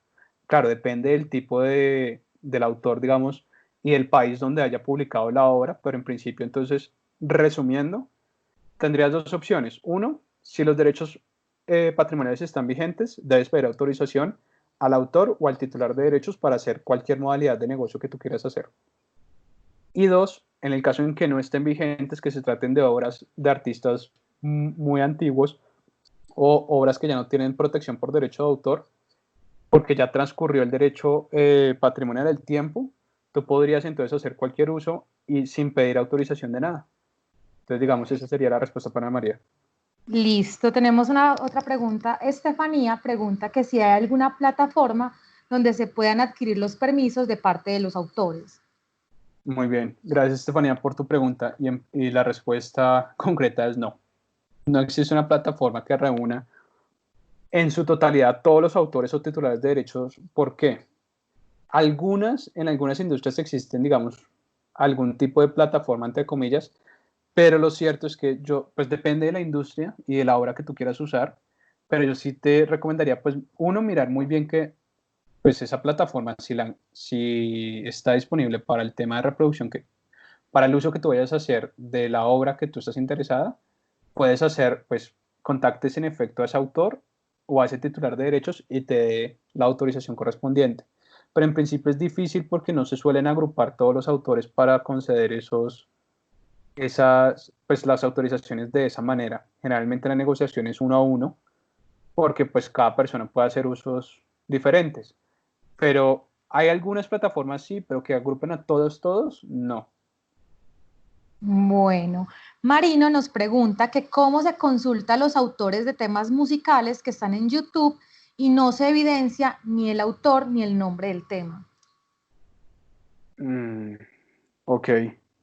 Claro, depende del tipo del autor, digamos, y del país donde haya publicado la obra, pero en principio, entonces, resumiendo, tendrías dos opciones. Uno, si los derechos patrimoniales están vigentes, debes pedir autorización al autor o al titular de derechos para hacer cualquier modalidad de negocio que tú quieras hacer. Y dos, en el caso en que no estén vigentes, que se traten de obras de artistas muy antiguos o obras que ya no tienen protección por derecho de autor, porque ya transcurrió el derecho patrimonial del tiempo, tú podrías entonces hacer cualquier uso y sin pedir autorización de nada. Entonces, digamos, esa sería la respuesta para Ana María. Listo, tenemos una otra pregunta. Estefanía pregunta que si hay alguna plataforma donde se puedan adquirir los permisos de parte de los autores. Muy bien, gracias Estefanía por tu pregunta y la respuesta concreta es no. No existe una plataforma que reúna en su totalidad todos los autores o titulares de derechos. ¿Por qué? En algunas industrias existen, digamos, algún tipo de plataforma, entre comillas, pero lo cierto es que pues depende de la industria y de la obra que tú quieras usar, pero yo sí te recomendaría, pues, uno, mirar muy bien que pues esa plataforma, si está disponible para el tema de reproducción, para el uso que tú vayas a hacer de la obra que tú estás interesada, puedes hacer, pues, contactes en efecto a ese autor o a ese titular de derechos y te dé la autorización correspondiente. Pero en principio es difícil porque no se suelen agrupar todos los autores para conceder pues, las autorizaciones de esa manera. Generalmente la negociación es uno a uno porque pues cada persona puede hacer usos diferentes. Pero hay algunas plataformas sí, pero que agrupen a todos, no. Bueno, Marino nos pregunta que cómo se consulta a los autores de temas musicales que están en YouTube y no se evidencia ni el autor ni el nombre del tema. Ok,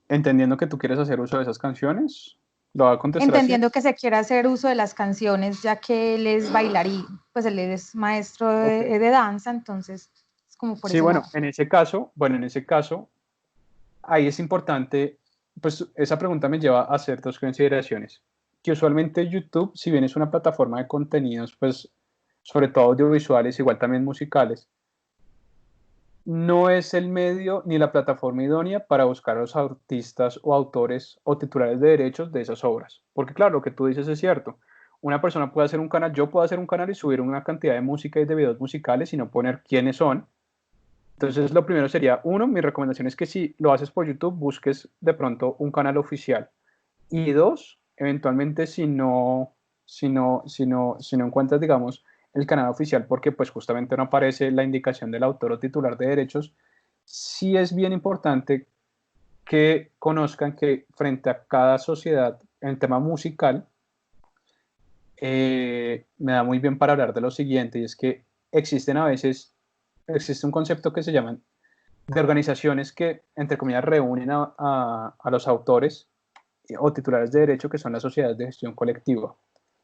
entendiendo que tú quieres hacer uso de esas canciones, lo voy a contestar así. Entendiendo que se quiere hacer uso de las canciones, ya que él es bailarín, pues él es maestro Ok. de danza, entonces es como por Sí, ese lado. en ese caso, ahí es importante, pues esa pregunta me lleva a hacer dos consideraciones. Que usualmente YouTube, si bien es una plataforma de contenidos, pues sobre todo audiovisuales, igual también musicales, no es el medio ni la plataforma idónea para buscar a los artistas o autores o titulares de derechos de esas obras. Porque claro, lo que tú dices es cierto. Una persona puede hacer un canal, yo puedo hacer un canal y subir una cantidad de música y de videos musicales y no poner quiénes son. Entonces, lo primero sería, uno, mi recomendación es que si lo haces por YouTube, busques de pronto un canal oficial. Y dos, eventualmente si no encuentras, digamos, el canal oficial porque pues justamente no aparece la indicación del autor o titular de derechos, sí es bien importante que conozcan que frente a cada sociedad en tema musical, me da muy bien para hablar de lo siguiente, y es que existe un concepto que se llaman de organizaciones que, entre comillas, reúnen a los autores o titulares de derecho, que son las sociedades de gestión colectiva.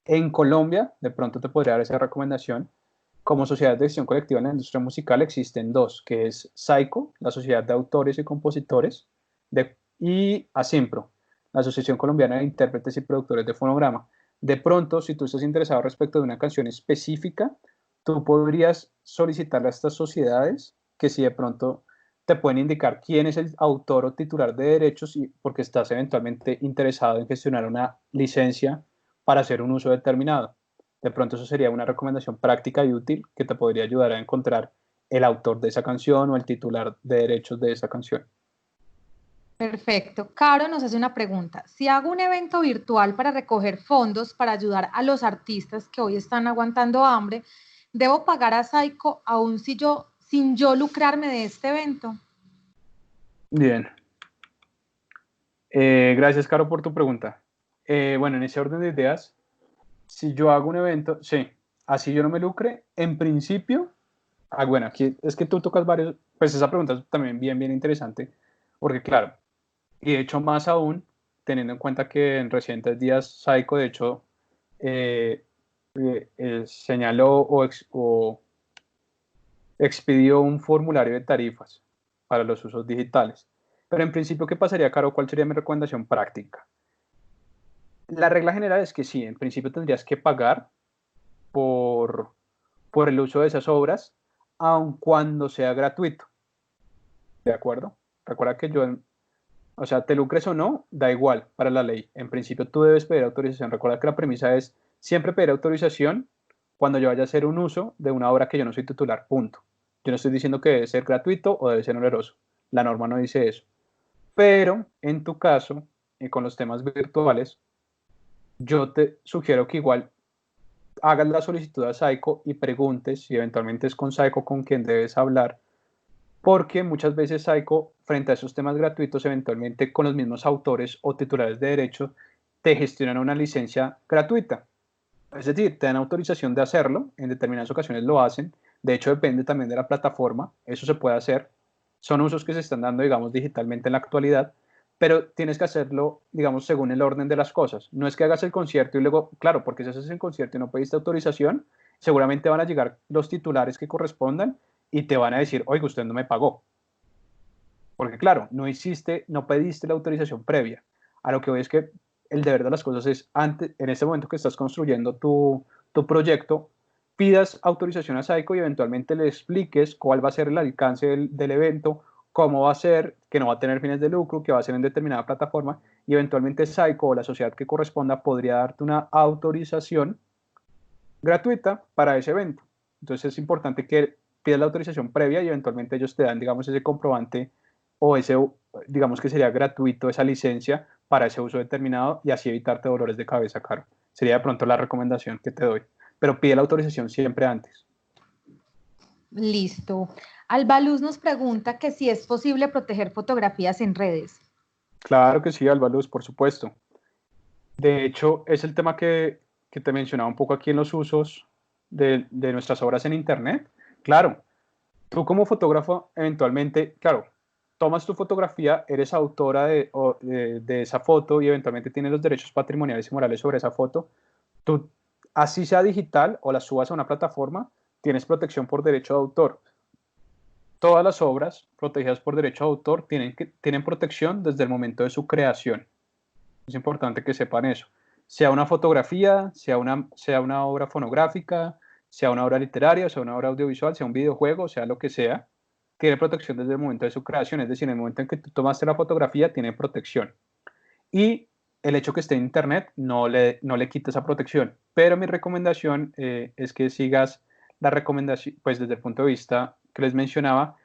En Colombia, de pronto te podría dar esa recomendación, como sociedades de gestión colectiva en la industria musical existen dos, que es SAICO, la Sociedad de Autores y Compositores, y ASIMPRO, la Asociación Colombiana de Intérpretes y Productores de Fonograma. De pronto, si tú estás interesado respecto de una canción específica, tú podrías solicitarle a estas sociedades que si de pronto te pueden indicar quién es el autor o titular de derechos y porque estás eventualmente interesado en gestionar una licencia para hacer un uso determinado. De pronto eso sería una recomendación práctica y útil que te podría ayudar a encontrar el autor de esa canción o el titular de derechos de esa canción. Perfecto. Caro nos hace una pregunta. Si hago un evento virtual para recoger fondos para ayudar a los artistas que hoy están aguantando hambre, ¿debo pagar a Saico aún sin yo lucrarme de este evento? Bien. Gracias, Caro, por tu pregunta. Bueno, en ese orden de ideas, si yo hago un evento, sí, así yo no me lucre, en principio, bueno, aquí es que tú tocas varios, pues esa pregunta es también bien interesante, porque claro, y de hecho más aún, teniendo en cuenta que en recientes días Saico, de hecho, eh, señaló o expidió un formulario de tarifas para los usos digitales. Pero en principio, ¿qué pasaría, Caro? ¿Cuál sería mi recomendación práctica? La regla general es que sí, en principio tendrías que pagar por, por el uso de esas obras, aun cuando sea gratuito. ¿De acuerdo? Recuerda que o sea, te lucres o no, da igual para la ley. En principio tú debes pedir autorización. Recuerda que la premisa es siempre pedir autorización cuando yo vaya a hacer un uso de una obra que yo no soy titular, punto. Yo no estoy diciendo que debe ser gratuito o debe ser oneroso. La norma no dice eso. Pero en tu caso, y con los temas virtuales, yo te sugiero que igual hagas la solicitud a Saico y preguntes si eventualmente es con Saico con quien debes hablar porque muchas veces Saico, frente a esos temas gratuitos, eventualmente con los mismos autores o titulares de derechos, te gestionan una licencia gratuita. Es decir, te dan autorización de hacerlo, en determinadas ocasiones lo hacen, de hecho depende también de la plataforma, eso se puede hacer, son usos que se están dando, digamos, digitalmente en la actualidad, pero tienes que hacerlo, digamos, según el orden de las cosas. No es que hagas el concierto y luego, claro, porque si haces el concierto y no pediste autorización, seguramente van a llegar los titulares que correspondan y te van a decir, oiga, usted no me pagó. Porque claro, no pediste la autorización previa. A lo que voy es que el deber de las cosas es, antes, en ese momento que estás construyendo tu proyecto, pidas autorización a Saico y eventualmente le expliques cuál va a ser el alcance del evento, cómo va a ser, que no va a tener fines de lucro, que va a ser en determinada plataforma, y eventualmente Saico o la sociedad que corresponda podría darte una autorización gratuita para ese evento. Entonces es importante que pidas la autorización previa y eventualmente ellos te dan, digamos, ese comprobante o ese, digamos que sería gratuito esa licencia para ese uso determinado y así evitarte dolores de cabeza, Caro. Sería de pronto la recomendación que te doy. Pero pide la autorización siempre antes. Listo. Alba Luz nos pregunta que si es posible proteger fotografías en redes. Claro que sí, Alba Luz, por supuesto. De hecho, es el tema que te mencionaba un poco aquí en los usos de nuestras obras en Internet. Claro, tú como fotógrafo, eventualmente, claro, tomas tu fotografía, eres autora de esa foto y eventualmente tienes los derechos patrimoniales y morales sobre esa foto. Tú, así sea digital o la subas a una plataforma, tienes protección por derecho de autor. Todas las obras protegidas por derecho de autor tienen protección desde el momento de su creación. Es importante que sepan eso. Sea una fotografía, sea una obra fonográfica, sea una obra literaria, sea una obra audiovisual, sea un videojuego, sea lo que sea, tiene protección desde el momento de su creación. Es decir, en el momento en que tú tomaste la fotografía, tiene protección. Y el hecho que esté en Internet no le quita esa protección. Pero mi recomendación es que sigas la recomendación, pues desde el punto de vista que les mencionaba,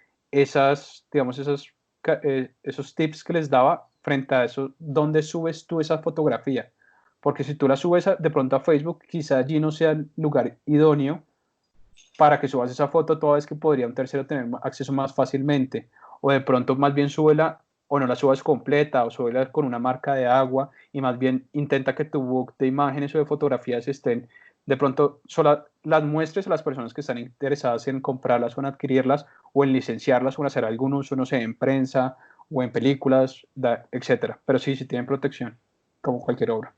digamos, esos tips que les daba frente a eso, ¿dónde subes tú esa fotografía? Porque si tú la subes de pronto a Facebook, quizá allí no sea el lugar idóneo para que subas esa foto toda vez que podría un tercero tener acceso más fácilmente. O de pronto más bien súbela o no la subas completa o súbela con una marca de agua y más bien intenta que tu book de imágenes o de fotografías estén de pronto solo las muestres a las personas que están interesadas en comprarlas o en adquirirlas o en licenciarlas o en hacer algún uso, no sé, en prensa o en películas, etcétera. Pero sí tienen protección, como cualquier obra.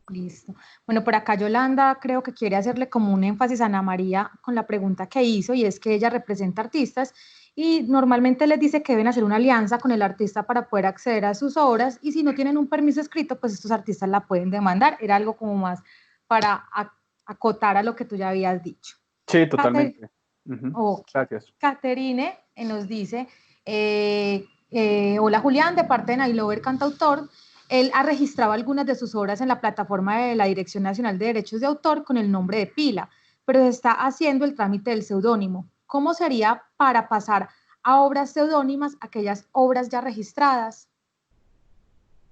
Listo. Bueno, por acá Yolanda creo que quiere hacerle como un énfasis a Ana María con la pregunta que hizo y es que ella representa artistas y normalmente les dice que deben hacer una alianza con el artista para poder acceder a sus obras y si no tienen un permiso escrito, pues estos artistas la pueden demandar. Era algo como más para acotar a lo que tú ya habías dicho. Sí, totalmente. Okay. Gracias. Caterine nos dice, hola Julián, de parte de Nailover Cantautor, él ha registrado algunas de sus obras en la plataforma de la Dirección Nacional de Derechos de Autor con el nombre de pila, pero está haciendo el trámite del seudónimo. ¿Cómo sería para pasar a obras seudónimas aquellas obras ya registradas?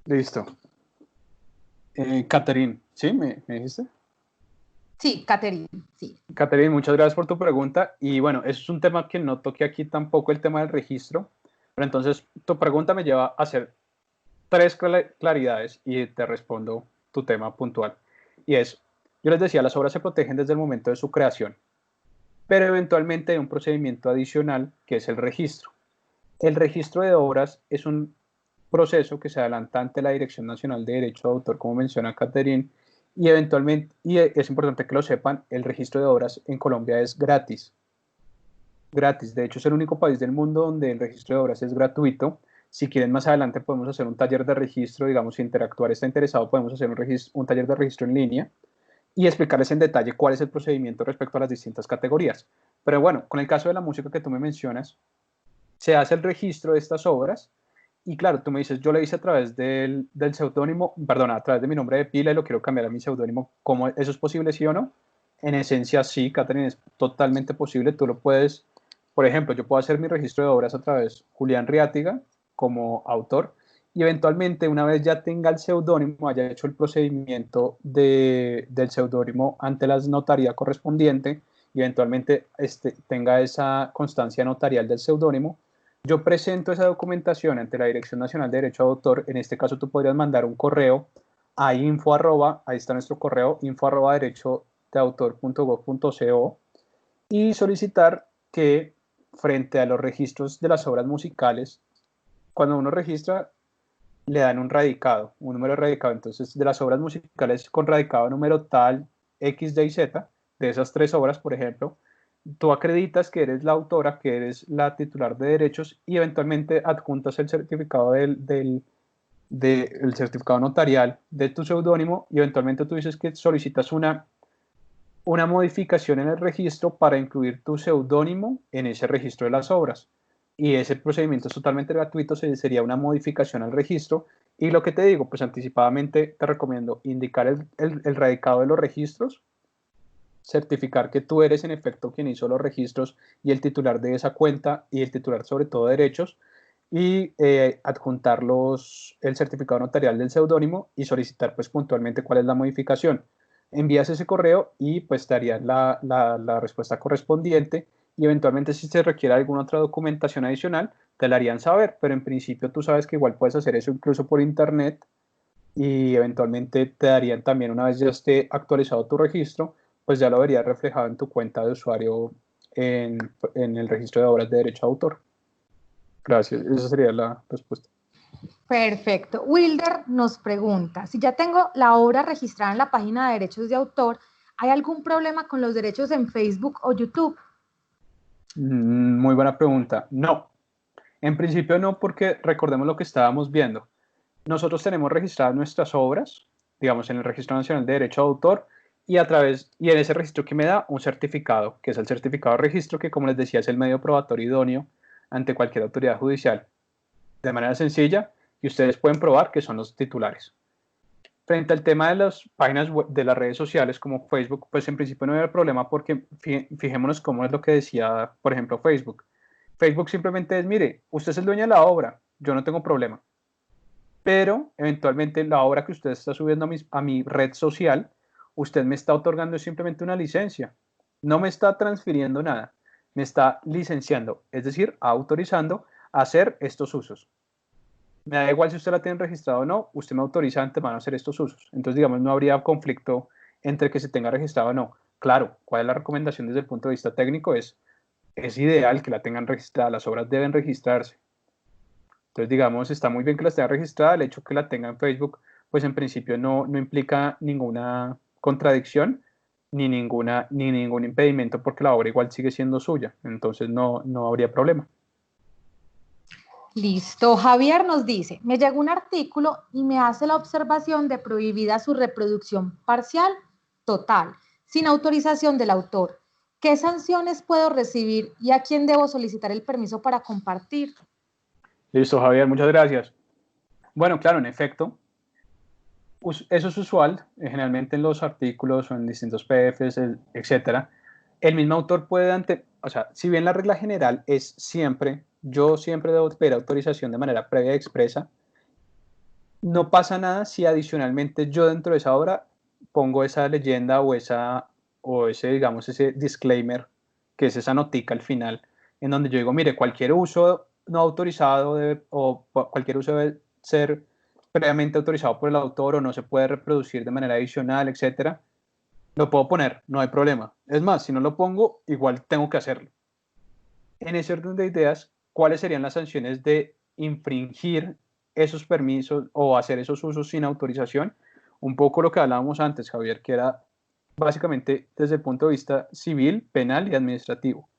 Listo. Caterine, ¿sí? ¿Me dijiste? Sí, Caterine, sí. Caterine, muchas gracias por tu pregunta. Y bueno, eso es un tema que no toqué aquí tampoco, el tema del registro. Pero entonces, tu pregunta me lleva a hacer tres claridades y te respondo tu tema puntual. Y es, yo les decía, las obras se protegen desde el momento de su creación, pero eventualmente hay un procedimiento adicional que es el registro. El registro de obras es un proceso que se adelanta ante la Dirección Nacional de Derecho de Autor, como menciona Caterine, y eventualmente, y es importante que lo sepan, el registro de obras en Colombia es gratis. Gratis, de hecho es el único país del mundo donde el registro de obras es gratuito. Si quieren más adelante podemos hacer un taller de registro, digamos, si Interactuar está interesado, podemos hacer un taller de registro en línea y explicarles en detalle cuál es el procedimiento respecto a las distintas categorías. Pero bueno, con el caso de la música que tú me mencionas, se hace el registro de estas obras y claro, tú me dices, yo lo hice a través del seudónimo, perdón, a través de mi nombre de pila y lo quiero cambiar a mi seudónimo. ¿Cómo eso es posible, sí o no? En esencia, sí, Catherine, es totalmente posible. Tú lo puedes, por ejemplo, yo puedo hacer mi registro de obras a través de Julián Riátiga como autor y eventualmente una vez ya tenga el seudónimo, haya hecho el procedimiento del seudónimo ante la notaría correspondiente y eventualmente tenga esa constancia notarial del seudónimo, yo presento esa documentación ante la Dirección Nacional de Derecho de Autor. En este caso tú podrías mandar un correo a info arroba, ahí está nuestro correo, info@derechodeautor.gov.co, y solicitar que frente a los registros de las obras musicales, cuando uno registra, le dan un radicado, un número de radicado. Entonces, de las obras musicales con radicado número tal, X, Y, Z, de esas 3 obras, por ejemplo, tú acreditas que eres la autora, que eres la titular de derechos, y eventualmente adjuntas el certificado el certificado notarial de tu seudónimo, y eventualmente tú dices que solicitas una modificación en el registro para incluir tu seudónimo en ese registro de las obras. Y ese procedimiento es totalmente gratuito, sería una modificación al registro. Y lo que te digo, pues anticipadamente te recomiendo indicar el radicado de los registros, certificar que tú eres en efecto quien hizo los registros y el titular de esa cuenta y el titular sobre todo de derechos, y adjuntar el certificado notarial del seudónimo y solicitar pues puntualmente cuál es la modificación. Envías ese correo y pues te harían la respuesta correspondiente, y eventualmente si se requiere alguna otra documentación adicional te la harían saber, pero en principio tú sabes que igual puedes hacer eso incluso por internet, y eventualmente te darían también, una vez ya esté actualizado tu registro, pues ya lo verías reflejado en tu cuenta de usuario en el registro de obras de derecho de autor. Gracias, esa sería la respuesta. Perfecto. Wilder nos pregunta, si ya tengo la obra registrada en la página de derechos de autor, ¿hay algún problema con los derechos en Facebook o YouTube? Muy buena pregunta. No, en principio no, porque recordemos lo que estábamos viendo. Nosotros tenemos registradas nuestras obras, digamos, en el Registro Nacional de Derecho de Autor, y en ese registro que me da un certificado, que es el certificado de registro, que como les decía es el medio probatorio idóneo ante cualquier autoridad judicial, de manera sencilla, y ustedes pueden probar que son los titulares. Frente al tema de las páginas web, de las redes sociales como Facebook, pues en principio no hay problema, porque fijémonos cómo es lo que decía, por ejemplo, Facebook. Facebook simplemente es, mire, usted es el dueño de la obra, yo no tengo problema, pero eventualmente la obra que usted está subiendo a mi red social, usted me está otorgando simplemente una licencia, no me está transfiriendo nada, me está licenciando, es decir, autorizando a hacer estos usos. Me da igual si usted la tiene registrada o no, usted me autoriza de antemano a hacer estos usos. Entonces, digamos, no habría conflicto entre que se tenga registrado o no. Claro, ¿cuál es la recomendación desde el punto de vista técnico? Es ideal que la tengan registrada, las obras deben registrarse. Entonces, digamos, está muy bien que la tenga registrada, el hecho que la tenga en Facebook, pues en principio no implica ninguna contradicción ni ningún impedimento, porque la obra igual sigue siendo suya. Entonces, no habría problema. Listo. Javier nos dice, me llegó un artículo y me hace la observación de prohibida su reproducción parcial, total, sin autorización del autor. ¿Qué sanciones puedo recibir y a quién debo solicitar el permiso para compartir? Listo, Javier, muchas gracias. Bueno, claro, en efecto, eso es usual, generalmente en los artículos o en distintos PDFs, etcétera. El mismo autor puede, o sea, si bien la regla general es yo siempre debo pedir autorización de manera previa y expresa, no pasa nada si adicionalmente yo dentro de esa obra pongo esa leyenda o ese, digamos, ese disclaimer, que es esa notica al final, en donde yo digo, mire, cualquier uso no autorizado cualquier uso debe ser previamente autorizado por el autor o no se puede reproducir de manera adicional, etcétera. Lo puedo poner, no hay problema. Es más, si no lo pongo, igual tengo que hacerlo. En ese orden de ideas, ¿cuáles serían las sanciones de infringir esos permisos o hacer esos usos sin autorización? Un poco lo que hablábamos antes, Javier, que era básicamente desde el punto de vista civil, penal y administrativo.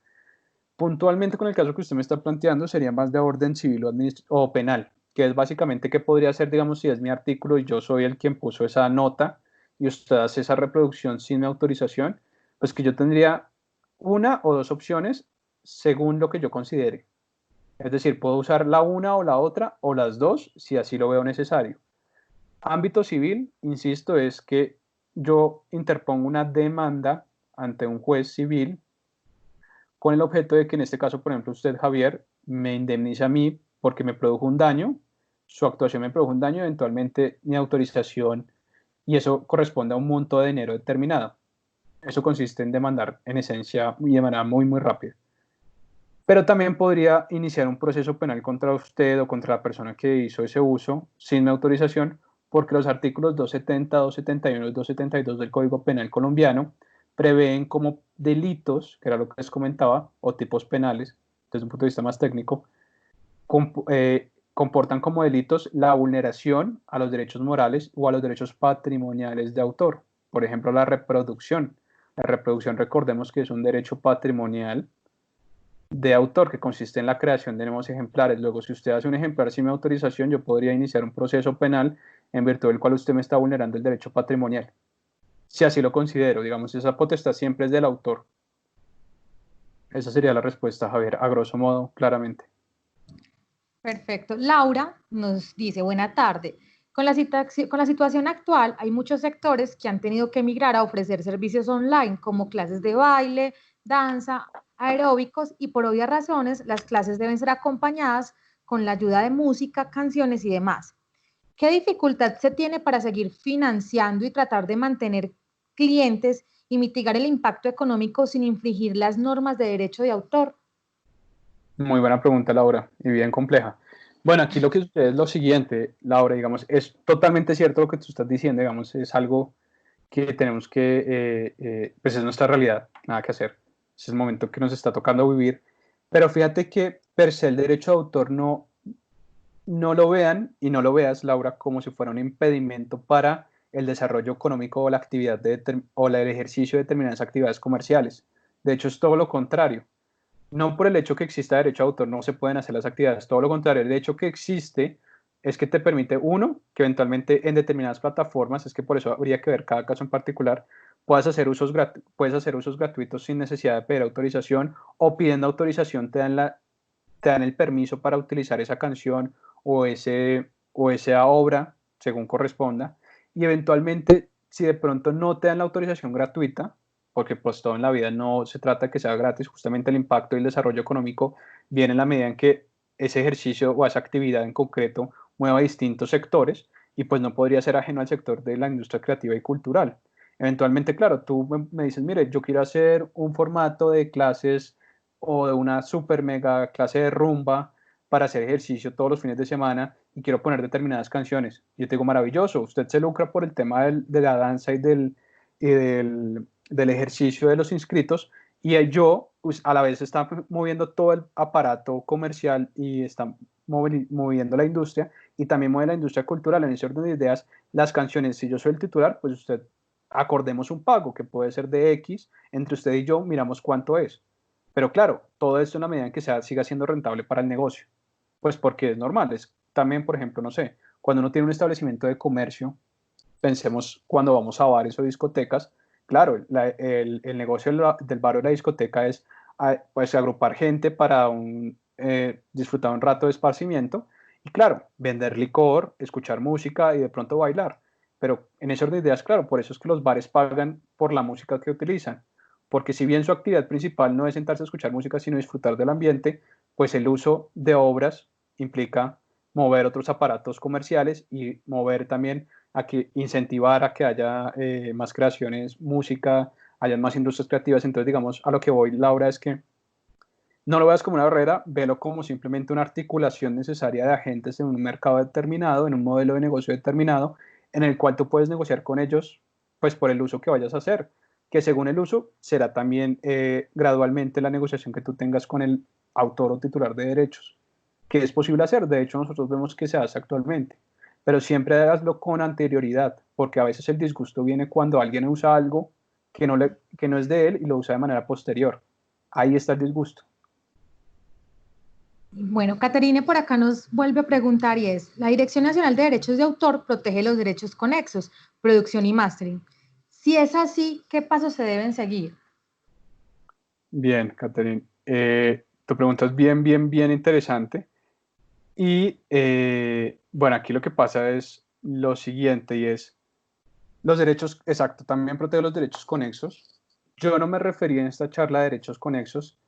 Puntualmente con el caso que usted me está planteando sería más de orden civil o penal, que es básicamente qué podría hacer, digamos, si es mi artículo y yo soy el quien puso esa nota y usted hace esa reproducción sin mi autorización, pues que yo tendría una o dos opciones según lo que yo considere. Es decir, puedo usar la una o la otra o las dos si así lo veo necesario. Ámbito civil, insisto, es que yo interpongo una demanda ante un juez civil con el objeto de que en este caso, por ejemplo, usted, Javier, me indemnice a mí porque me produjo un daño, su actuación me produjo un daño, eventualmente mi autorización, y eso corresponde a un monto de dinero determinado. Eso consiste en demandar en esencia y de manera muy, muy rápida. Pero también podría iniciar un proceso penal contra usted o contra la persona que hizo ese uso sin autorización, porque los artículos 270, 271 y 272 del Código Penal colombiano prevén como delitos, que era lo que les comentaba, o tipos penales, desde un punto de vista más técnico, comportan como delitos la vulneración a los derechos morales o a los derechos patrimoniales de autor. Por ejemplo, la reproducción. La reproducción, recordemos que es un derecho patrimonial de autor que consiste en la creación de nuevos ejemplares. Luego, si usted hace un ejemplar sin mi autorización, yo podría iniciar un proceso penal en virtud del cual usted me está vulnerando el derecho patrimonial. Si así lo considero, digamos, esa potestad siempre es del autor. Esa sería la respuesta, Javier, a grosso modo, claramente. Perfecto. Laura nos dice, buena tarde. Con la situación actual, hay muchos sectores que han tenido que migrar a ofrecer servicios online, como clases de baile, danza, aeróbicos, y por obvias razones, las clases deben ser acompañadas con la ayuda de música, canciones y demás. ¿Qué dificultad se tiene para seguir financiando y tratar de mantener clientes y mitigar el impacto económico sin infringir las normas de derecho de autor? Muy buena pregunta, Laura, y bien compleja. Bueno, aquí lo que sucede es lo siguiente, Laura, digamos, es totalmente cierto lo que tú estás diciendo, digamos, es algo que tenemos que, pues es nuestra realidad, nada que hacer, es el momento que nos está tocando vivir, pero fíjate que per se el derecho de autor no lo vean y no lo veas, Laura, como si fuera un impedimento para el desarrollo económico o la actividad o el ejercicio de determinadas actividades comerciales. De hecho, es todo lo contrario. No por el hecho que exista derecho de autor no se pueden hacer las actividades, todo lo contrario, el hecho que existe es que te permite, uno, que eventualmente en determinadas plataformas, es que por eso habría que ver cada caso en particular, puedes hacer usos gratuitos sin necesidad de pedir autorización, o pidiendo autorización te dan el permiso para utilizar esa canción o esa obra, según corresponda, y eventualmente, si de pronto no te dan la autorización gratuita, porque pues todo en la vida no se trata de que sea gratis, justamente el impacto y el desarrollo económico viene en la medida en que ese ejercicio o esa actividad en concreto mueva distintos sectores, y pues no podría ser ajeno al sector de la industria creativa y cultural. Eventualmente, claro, tú me dices, mire, yo quiero hacer un formato de clases o de una super mega clase de rumba para hacer ejercicio todos los fines de semana y quiero poner determinadas canciones. Yo te digo, maravilloso, usted se lucra por el tema de la danza del ejercicio de los inscritos, y yo pues, a la vez está moviendo todo el aparato comercial y está moviendo la industria y también mueve la industria cultural. En ese orden de ideas, las canciones, si yo soy el titular, pues usted acordemos un pago que puede ser de X, entre usted y yo miramos cuánto es. Pero claro, todo esto en la medida en que siga siendo rentable para el negocio. Pues porque es normal. Es también, por ejemplo, no sé, cuando uno tiene un establecimiento de comercio, pensemos cuando vamos a bares o discotecas, claro, el negocio del bar o la discoteca es pues, agrupar gente para disfrutar un rato de esparcimiento y claro, vender licor, escuchar música y de pronto bailar. Pero en ese orden de ideas, claro, por eso es que los bares pagan por la música que utilizan. Porque si bien su actividad principal no es sentarse a escuchar música, sino disfrutar del ambiente, pues el uso de obras implica mover otros aparatos comerciales y mover también incentivar a que haya más creaciones, música, haya más industrias creativas. Entonces, digamos, a lo que voy, Laura, es que no lo veas como una barrera, velo como simplemente una articulación necesaria de agentes en un mercado determinado, en un modelo de negocio determinado, en el cual tú puedes negociar con ellos, pues por el uso que vayas a hacer, que según el uso será también gradualmente la negociación que tú tengas con el autor o titular de derechos, que es posible hacer. De hecho, nosotros vemos que se hace actualmente, pero siempre hazlo con anterioridad, porque a veces el disgusto viene cuando alguien usa algo que no es de él y lo usa de manera posterior. Ahí está el disgusto. Bueno, Caterine por acá nos vuelve a preguntar y es, la Dirección Nacional de Derechos de Autor protege los derechos conexos, producción y mastering. Si es así, ¿qué pasos se deben seguir? Bien, Caterine. Tu pregunta es bien interesante. Y bueno, aquí lo que pasa es lo siguiente y es los derechos, exacto, también protege los derechos conexos. Yo no me refería en esta charla a derechos conexos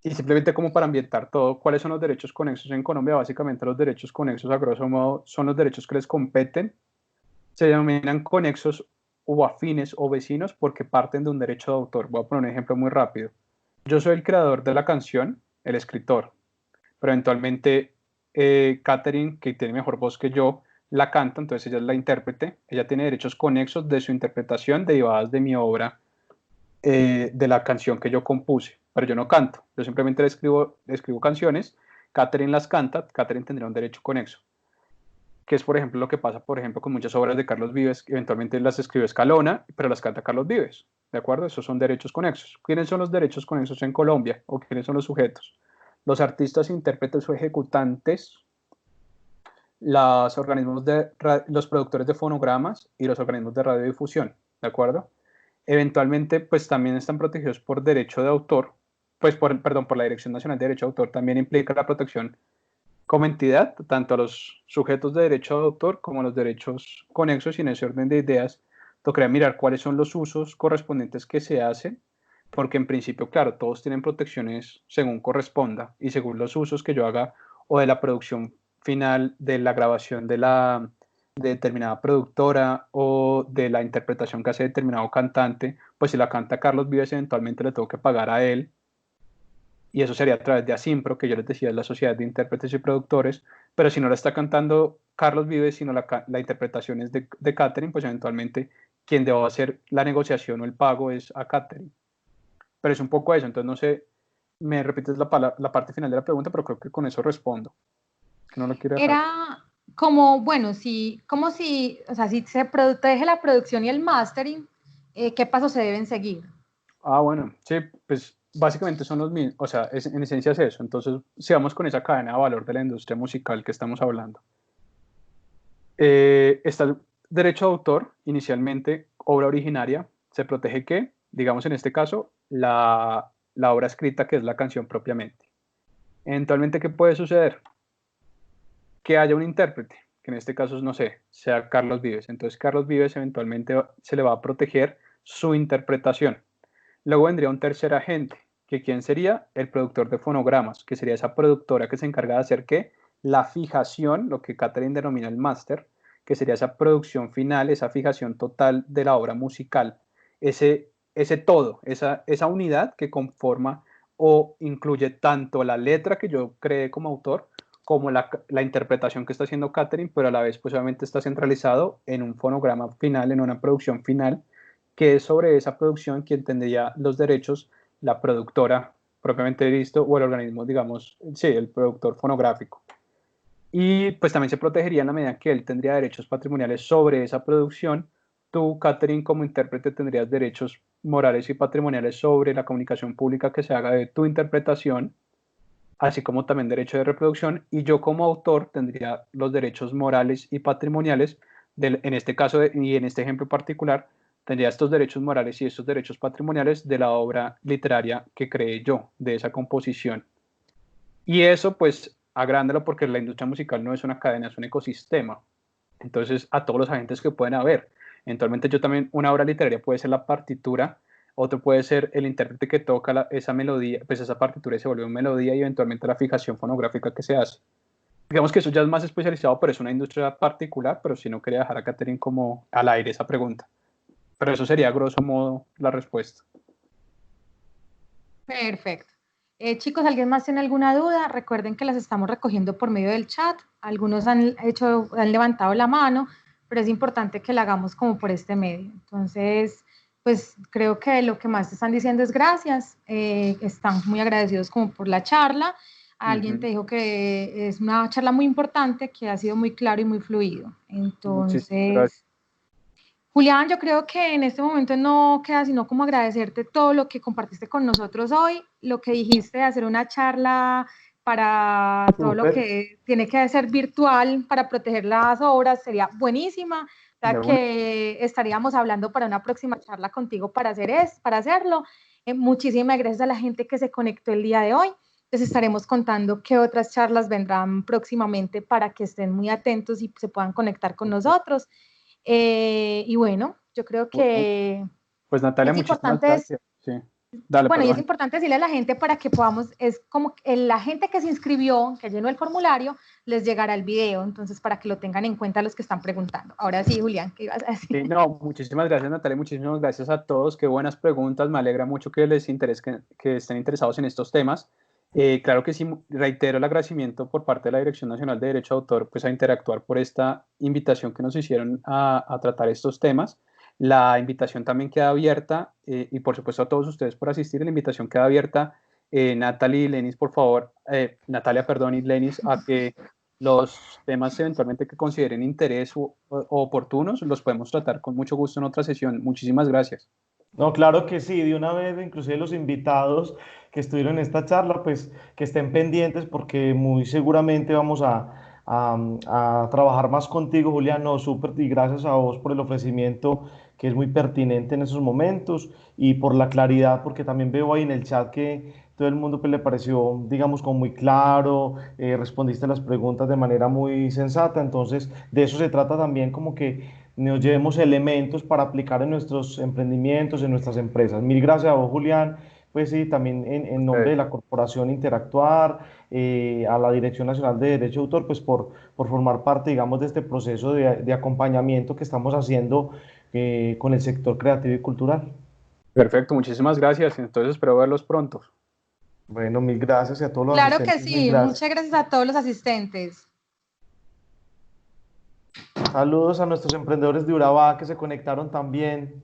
y simplemente como para ambientar todo, ¿cuáles son los derechos conexos en Colombia? Básicamente los derechos conexos, a grosso modo, son los derechos que les competen. Se denominan conexos o afines o vecinos porque parten de un derecho de autor. Voy a poner un ejemplo muy rápido. Yo soy el creador de la canción, el escritor, pero eventualmente Katherine, que tiene mejor voz que yo, la canta, entonces ella es la intérprete, ella tiene derechos conexos de su interpretación derivadas de mi obra, de la canción que yo compuse, pero yo no canto, yo simplemente le escribo canciones, Katherine las canta, Katherine tendría un derecho conexo, que es por ejemplo lo que pasa por ejemplo con muchas obras de Carlos Vives, que eventualmente las escribió Escalona, pero las canta Carlos Vives, ¿de acuerdo? Esos son derechos conexos. ¿Quiénes son los derechos conexos en Colombia? ¿O quiénes son los sujetos? Los artistas, intérpretes o ejecutantes, los productores de fonogramas y los organismos de radiodifusión, ¿de acuerdo? Eventualmente, pues también están protegidos por derecho de autor, pues perdón, por la Dirección Nacional de Derecho de Autor, también implica la protección como entidad, tanto a los sujetos de derecho de autor como a los derechos conexos, y en ese orden de ideas, tocaría mirar cuáles son los usos correspondientes que se hacen, porque en principio, claro, todos tienen protecciones según corresponda y según los usos que yo haga o de la producción final de la grabación de determinada productora o de la interpretación que hace determinado cantante, pues si la canta Carlos Vives eventualmente le tengo que pagar a él, y eso sería a través de Asimpro, que yo les decía es la Sociedad de Intérpretes y Productores, pero si no la está cantando Carlos Vives, sino la interpretación es de Katherine, pues eventualmente quien deba hacer la negociación o el pago es a Katherine. Pero es un poco eso, entonces no sé, me repites la parte final de la pregunta, pero creo que con eso respondo, que no lo quiero dejar. Era como, bueno, si, como si, o sea, si se protege la producción y el mastering, ¿qué pasos se deben seguir? Ah, bueno, sí, pues básicamente son los mismos, o sea, en esencia es eso. Entonces, si vamos con esa cadena de valor de la industria musical que estamos hablando, está el derecho de autor, inicialmente, obra originaria, se protege que, digamos en este caso, la obra escrita, que es la canción propiamente. Eventualmente, ¿qué puede suceder? Que haya un intérprete, que en este caso, no sé, sea Carlos Vives. Entonces, Carlos Vives eventualmente se le va a proteger su interpretación. Luego vendría un tercer agente, que quién sería el productor de fonogramas, que sería esa productora que se encarga de hacer que la fijación, lo que Katherine denomina el máster, que sería esa producción final, esa fijación total de la obra musical, ese todo, esa unidad que conforma o incluye tanto la letra que yo creé como autor, como la interpretación que está haciendo Katherine, pero a la vez pues obviamente está centralizado en un fonograma final, en una producción final, que es sobre esa producción quien tendría los derechos, la productora propiamente visto, o el organismo, digamos, sí, el productor fonográfico. Y pues también se protegería en la medida que él tendría derechos patrimoniales sobre esa producción. Tú, Katherine, como intérprete, tendrías derechos morales y patrimoniales sobre la comunicación pública que se haga de tu interpretación, así como también derecho de reproducción, y yo como autor tendría los derechos morales y patrimoniales, en este caso y en este ejemplo particular, tendría estos derechos morales y estos derechos patrimoniales de la obra literaria que creé yo, de esa composición. Y eso pues agrándalo porque la industria musical no es una cadena, es un ecosistema. Entonces a todos los agentes que pueden haber. Eventualmente yo también, una obra literaria puede ser la partitura, otro puede ser el intérprete que toca esa melodía, pues esa partitura se vuelve una melodía y eventualmente la fijación fonográfica que se hace. Digamos que eso ya es más especializado, pero es una industria particular, pero si no quería dejar a Katherine como al aire esa pregunta. Pero eso sería a grosso modo la respuesta. Perfecto. Chicos, ¿alguien más tiene alguna duda? Recuerden que las estamos recogiendo por medio del chat. Algunos han levantado la mano, pero es importante que la hagamos como por este medio. Entonces, pues creo que lo que más están diciendo es gracias. Están muy agradecidos como por la charla. Alguien te dijo que es una charla muy importante, que ha sido muy claro y muy fluido. Muchísimas gracias. Entonces, Julián, yo creo que en este momento no queda sino como agradecerte todo lo que compartiste con nosotros hoy, lo que dijiste de hacer una charla para todo lo que tiene que ser virtual para proteger las obras, sería buenísima, ya que estaríamos hablando para una próxima charla contigo para hacerlo. Muchísimas gracias a la gente que se conectó el día de hoy. Les estaremos contando qué otras charlas vendrán próximamente para que estén muy atentos y se puedan conectar con nosotros. Y bueno, yo creo que Pues Natalia, es muchísimas importante gracias. Sí. Dale, Bueno, y es perdón. importante decirle a la gente para que podamos, es como que la gente que se inscribió, que llenó el formulario, les llegará el video, entonces para que lo tengan en cuenta los que están preguntando. Ahora sí, Julián, ¿qué ibas a decir? Sí, no, muchísimas gracias Natalia, muchísimas gracias a todos, qué buenas preguntas, me alegra mucho que les interese, que estén interesados en estos temas. Claro que sí, reitero el agradecimiento por parte de la Dirección Nacional de Derecho de Autor, pues a interactuar por esta invitación que nos hicieron a tratar estos temas. La invitación también queda abierta y por supuesto a todos ustedes por asistir, la invitación queda abierta, Natalia y Lenis, por favor, Natalia, perdón, y Lenis, a que los temas eventualmente que consideren interés o oportunos los podemos tratar con mucho gusto en otra sesión. Muchísimas gracias. No, claro que sí, de una vez, inclusive los invitados que estuvieron en esta charla, pues que estén pendientes porque muy seguramente vamos a trabajar más contigo, Julián. No, súper, y gracias a vos por el ofrecimiento que es muy pertinente en esos momentos y por la claridad, porque también veo ahí en el chat que todo el mundo pues, le pareció, digamos, como muy claro, respondiste a las preguntas de manera muy sensata, entonces de eso se trata también como que nos llevemos elementos para aplicar en nuestros emprendimientos, en nuestras empresas. Mil gracias a vos, Julián, pues sí, también en nombre de la Corporación Interactuar, a la Dirección Nacional de Derecho de Autor, pues por formar parte, digamos, de este proceso de acompañamiento que estamos haciendo con el sector creativo y cultural. Perfecto, muchísimas gracias. Entonces espero verlos pronto. Bueno, mil gracias y a todos los Claro que asistentes, mil sí, gracias. muchas gracias a todos los asistentes. Saludos a nuestros emprendedores de Urabá que se conectaron también.